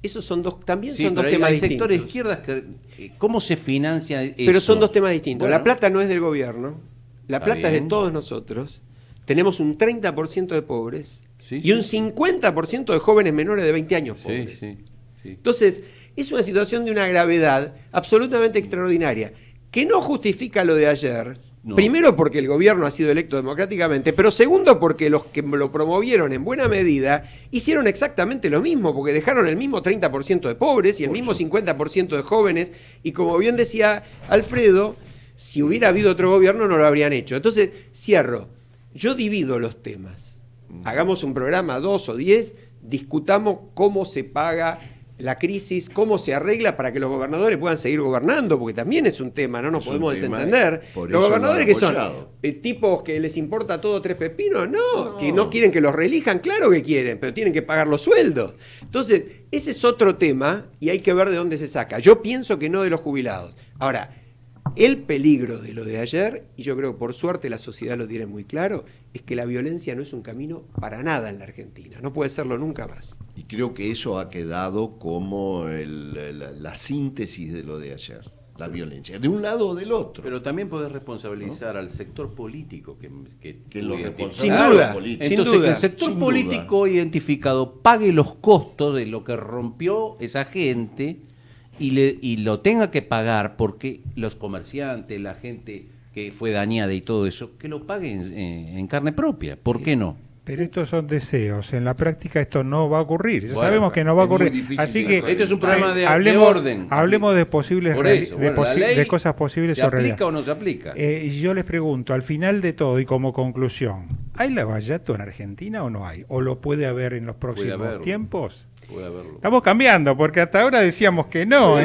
esos son dos, también Sí, son dos pero temas hay distintos. sectores de izquierdas que. ¿Cómo se financia eso? Pero son dos temas distintos. Bueno, La plata no es del gobierno, la Está plata es de bien. todos nosotros. Tenemos un 30% de pobres Sí, y sí, un sí. 50% de jóvenes menores de 20 años Sí, pobres. sí, sí. Entonces, es una situación de una gravedad absolutamente extraordinaria, que no justifica lo de ayer. No. Primero porque el gobierno ha sido electo democráticamente, pero segundo porque los que lo promovieron en buena medida hicieron exactamente lo mismo, porque dejaron el mismo 30% de pobres y el mismo 50% de jóvenes, y como bien decía Alfredo, si hubiera habido otro gobierno no lo habrían hecho. Entonces, cierro. Yo divido los temas. Hagamos un programa 2 o 10, discutamos cómo se paga la crisis, cómo se arregla para que los gobernadores puedan seguir gobernando, porque también es un tema, no nos podemos desentender. Los gobernadores que son tipos que les importa todo tres pepinos, no, que no quieren que los reelijan, claro que quieren, pero tienen que pagar los sueldos. Entonces, ese es otro tema y hay que ver de dónde se saca. Yo pienso que no de los jubilados. Ahora, el peligro de lo de ayer, y yo creo que por suerte la sociedad lo tiene muy claro, es que la violencia no es un camino para nada en la Argentina, no puede serlo nunca más. Y creo que eso ha quedado como la síntesis de lo de ayer, la violencia, de un lado o del otro. Pero también podés responsabilizar al sector político que lo sin duda, entonces que el sector político identificado pague los costos de lo que rompió esa gente y lo tenga que pagar, porque los comerciantes, la gente que fue dañada y todo eso, que lo paguen en carne propia. ¿Por qué no? Pero estos son deseos. En la práctica esto no va a ocurrir. Ya sabemos que no va a ocurrir. Así que este es un problema de orden. Hablemos de posibles de cosas posibles. ¿Se aplica o no se aplica? Yo les pregunto, al final de todo y como conclusión, ¿hay lavallato en Argentina o no hay? ¿O lo puede haber en los próximos tiempos? Puede haberlo. Estamos cambiando, porque hasta ahora decíamos que no.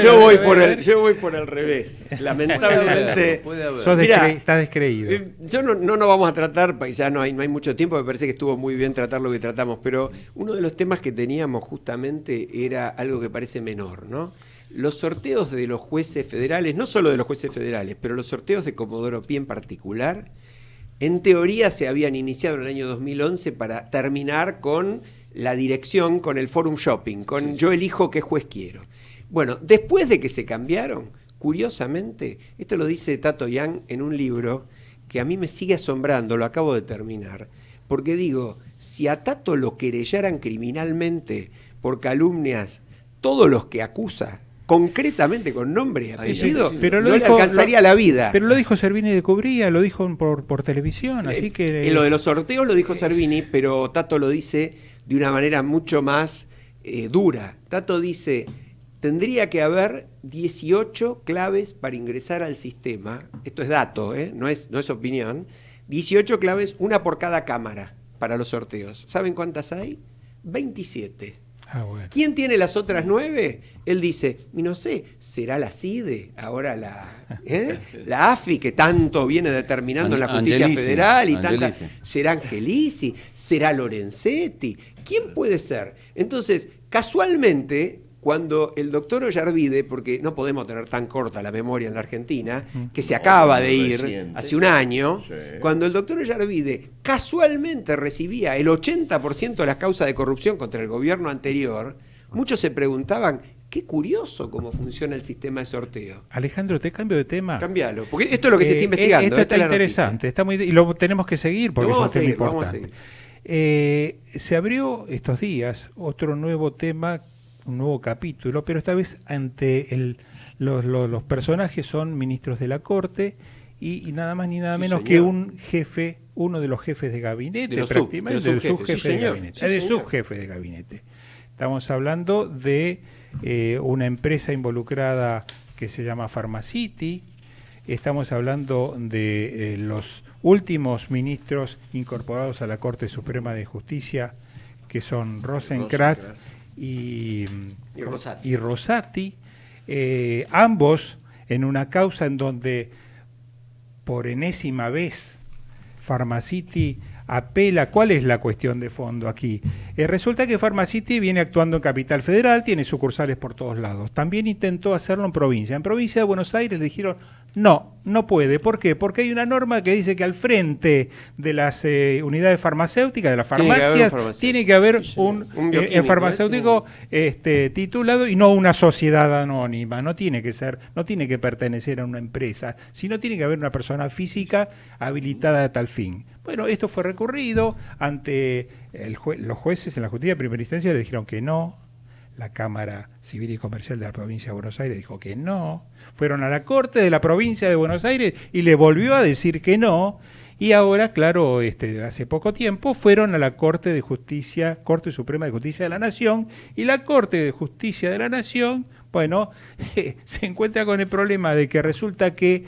Yo voy por el revés. Lamentablemente. Estás descreído. Yo no vamos a tratar, ya no hay mucho tiempo, me parece que estuvo muy bien tratar lo que tratamos, pero uno de los temas que teníamos justamente era algo que parece menor, ¿no? Los sorteos de los jueces federales, no solo de los jueces federales, pero los sorteos de Comodoro Pi en particular, en teoría se habían iniciado en el año 2011 para terminar con la dirección, con el forum shopping, con yo elijo qué juez quiero. Bueno, después de que se cambiaron, curiosamente, esto lo dice Tato Yang en un libro que a mí me sigue asombrando, lo acabo de terminar, porque digo, si a Tato lo querellaran criminalmente por calumnias todos los que acusa, concretamente con nombre y apellido, pero no le alcanzaría la vida. Pero lo dijo Servini de Cubría, lo dijo por televisión, así que... Lo de los sorteos lo dijo Servini, pero Tato lo dice de una manera mucho más dura. Tato dice, tendría que haber 18 claves para ingresar al sistema, esto es dato, no es opinión, 18 claves, una por cada cámara para los sorteos. ¿Saben cuántas hay? 27. Bueno. ¿Quién tiene las otras 9? Él dice, y no sé, ¿será la CIDE? Ahora la AFI, que tanto viene determinando en la justicia federal, y tanta, ¿será Angelici? ¿Será Lorenzetti? ¿Quién puede ser? Entonces, casualmente, cuando el doctor Ollarvide, porque no podemos tener tan corta la memoria en la Argentina, que se acaba de ir hace un año, cuando el doctor Ollarvide casualmente recibía el 80% de las causas de corrupción contra el gobierno anterior, muchos se preguntaban, qué curioso cómo funciona el sistema de sorteo. Alejandro, te cambio de tema. Cambialo, porque esto es lo que se está investigando. Esto está interesante, y lo tenemos que seguir porque es un tema importante. Se abrió estos días otro nuevo tema, un nuevo capítulo, pero esta vez ante los personajes son ministros de la Corte y nada más ni nada menos que uno de los jefes de gabinete, prácticamente de subjefe de gabinete. Estamos hablando de una empresa involucrada que se llama Pharmacity. Estamos hablando de los últimos ministros incorporados a la Corte Suprema de Justicia, que son Rosenkrantz y Rosati, ambos en una causa en donde por enésima vez Pharmacity apela. ¿Cuál es la cuestión de fondo aquí? Resulta que Pharmacity viene actuando en Capital Federal, tiene sucursales por todos lados. También intentó hacerlo en provincia. En provincia de Buenos Aires le dijeron, no puede. ¿Por qué? Porque hay una norma que dice que al frente de las unidades farmacéuticas, de las farmacias, tiene que haber un farmacéutico titulado y no una sociedad anónima. No tiene que pertenecer a una empresa, sino tiene que haber una persona física habilitada a tal fin. Bueno, esto fue recurrido ante los jueces en la justicia de primera instancia, le dijeron que no. La Cámara Civil y Comercial de la Provincia de Buenos Aires dijo que no. Fueron a la Corte de la Provincia de Buenos Aires y le volvió a decir que no. Y ahora, claro, hace poco tiempo fueron a la Corte Suprema de Justicia de la Nación, y la Corte de Justicia de la Nación, bueno, se encuentra con el problema de que resulta que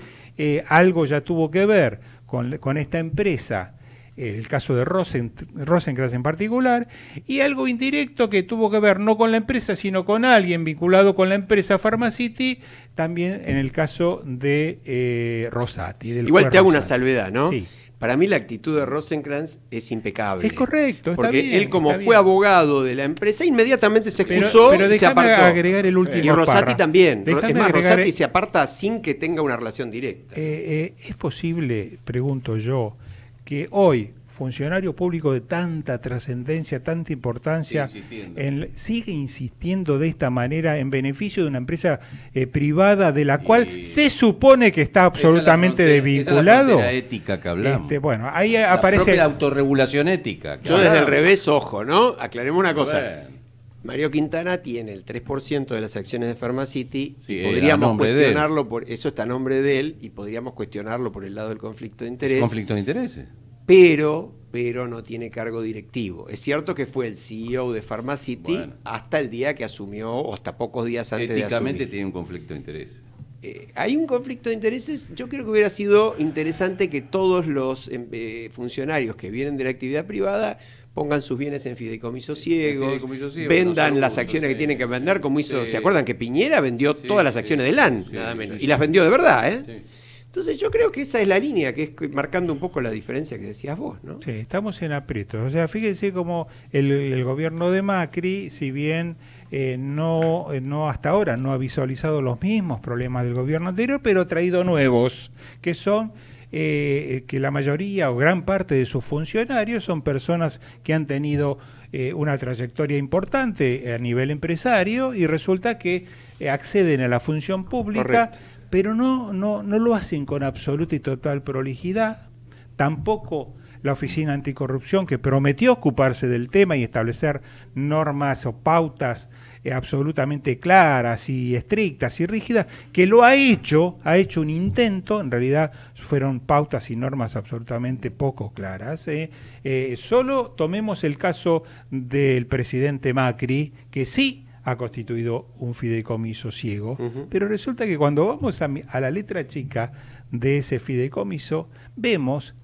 algo ya tuvo que ver con esta empresa el caso de Rosenkrantz en particular, y algo indirecto que tuvo que ver no con la empresa, sino con alguien vinculado con la empresa Pharmacity, también en el caso de Rosati. Igual te hago una salvedad, ¿no? Sí. Para mí la actitud de Rosenkrantz es impecable. Es correcto, está porque bien, él como está fue bien. abogado de la empresa, inmediatamente se excusó pero y se déjame apartó. agregar el último Y Rosati párrafo. también. Déjame Es más, agregar- Rosati se aparta sin que tenga una relación directa. ¿Es posible, pregunto yo, que hoy funcionario público de tanta trascendencia, tanta importancia, sigue insistiendo de esta manera en beneficio de una empresa privada de la cual se supone que está absolutamente desvinculado? Esa es la frontera ética que hablamos. Bueno, ahí la aparece propia autorregulación ética. Yo desde el revés, ojo, ¿no? Aclaremos una cosa. Bueno. Mario Quintana tiene el 3% de las acciones de Pharmacity Sí, y a podríamos nombre de él. cuestionarlo eso está a nombre de él y podríamos cuestionarlo por el lado del conflicto de interés. ¿Es conflicto de intereses? Pero no tiene cargo directivo. Es cierto que fue el CEO de Pharmacity hasta el día que asumió, o hasta pocos días antes de asumir. Éticamente tiene un conflicto de intereses. Hay un conflicto de intereses. Yo creo que hubiera sido interesante que todos los funcionarios que vienen de la actividad privada pongan sus bienes en fideicomisos ciegos, vendan las acciones que tienen que vender, como hizo, ¿se acuerdan que Piñera vendió todas las acciones de LAN, nada menos? Y las vendió de verdad, ¿eh? Sí. Entonces yo creo que esa es la línea, que es marcando un poco la diferencia que decías vos, ¿no? Sí, estamos en aprietos. O sea, fíjense cómo el gobierno de Macri, si bien no hasta ahora no ha visualizado los mismos problemas del gobierno anterior, pero ha traído nuevos, que son que la mayoría o gran parte de sus funcionarios son personas que han tenido una trayectoria importante a nivel empresario y resulta que acceden a la función pública. Correcto. Pero no lo hacen con absoluta y total prolijidad, tampoco la Oficina Anticorrupción, que prometió ocuparse del tema y establecer normas o pautas absolutamente claras y estrictas y rígidas, que lo ha hecho un intento, en realidad fueron pautas y normas absolutamente poco claras. Solo tomemos el caso del presidente Macri, que sí ha constituido un fideicomiso ciego, pero resulta que cuando vamos a la letra chica de ese fideicomiso, vemos,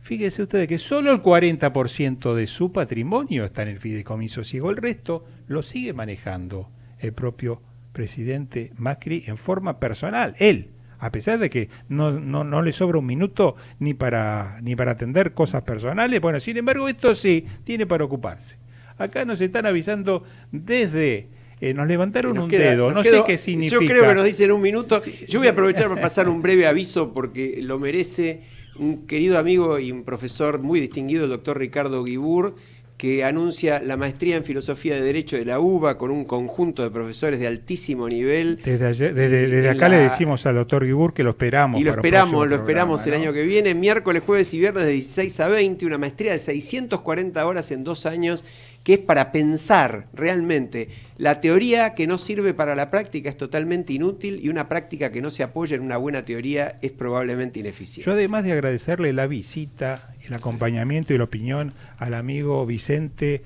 fíjense ustedes, que solo el 40% de su patrimonio está en el fideicomiso ciego, el resto lo sigue manejando el propio presidente Macri en forma personal, él, a pesar de que no le sobra un minuto ni para atender cosas personales. Bueno, sin embargo, esto sí tiene para ocuparse. Acá nos están avisando desde... nos levantaron un dedo, no sé qué significa. Yo creo que nos dicen un minuto. Yo voy a aprovechar para pasar un breve aviso porque lo merece un querido amigo y un profesor muy distinguido, el doctor Ricardo Guibur, que anuncia la maestría en Filosofía de Derecho de la UBA con un conjunto de profesores de altísimo nivel. Desde acá le decimos al doctor Guibur que lo esperamos. Y lo esperamos el año que viene, miércoles, jueves y viernes de 16 a 20, una maestría de 640 horas en 2 años, que es para pensar realmente. La teoría que no sirve para la práctica es totalmente inútil y una práctica que no se apoya en una buena teoría es probablemente ineficiente. Yo además de agradecerle la visita, el acompañamiento y la opinión al amigo Vicente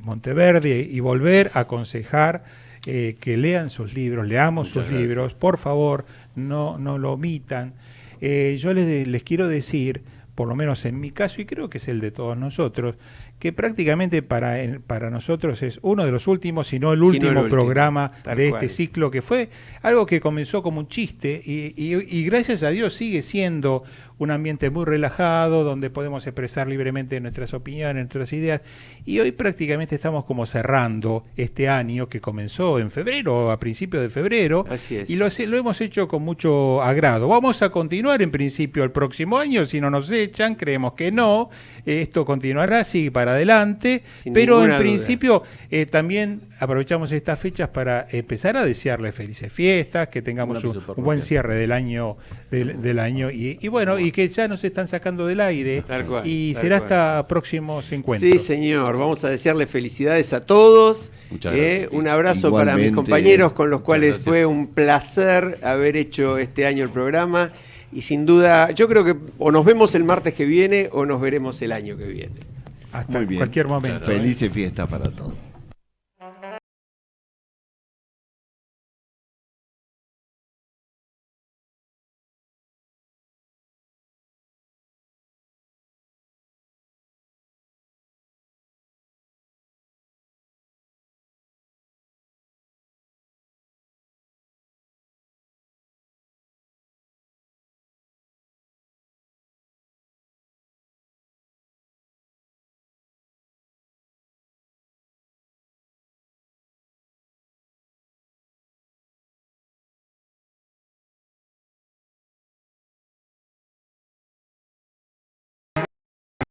Monteverde y volver a aconsejar que lean sus libros, leamos sus libros, por favor, no lo omitan. Yo les quiero decir, por lo menos en mi caso, y creo que es el de todos nosotros, que prácticamente para nosotros es uno de los últimos, si no el último programa de este ciclo, que fue algo que comenzó como un chiste y gracias a Dios sigue siendo un ambiente muy relajado, donde podemos expresar libremente nuestras opiniones, nuestras ideas, y hoy prácticamente estamos como cerrando este año que comenzó en febrero, a principios de febrero. Así es. Y lo hemos hecho con mucho agrado. Vamos a continuar en principio el próximo año, si no nos echan, creemos que no, esto continuará así para adelante, pero en principio también aprovechamos estas fechas para empezar a desearles felices fiestas, que tengamos un buen cierre del año y bueno, y que ya nos están sacando del aire y será hasta próximos encuentros. Sí, señor, vamos a desearle felicidades a todos. Muchas gracias. Un abrazo para mis compañeros con los cuales fue un placer haber hecho este año el programa y sin duda yo creo que o nos vemos el martes que viene o nos veremos el año que viene. Hasta cualquier momento. Felices fiestas para todos.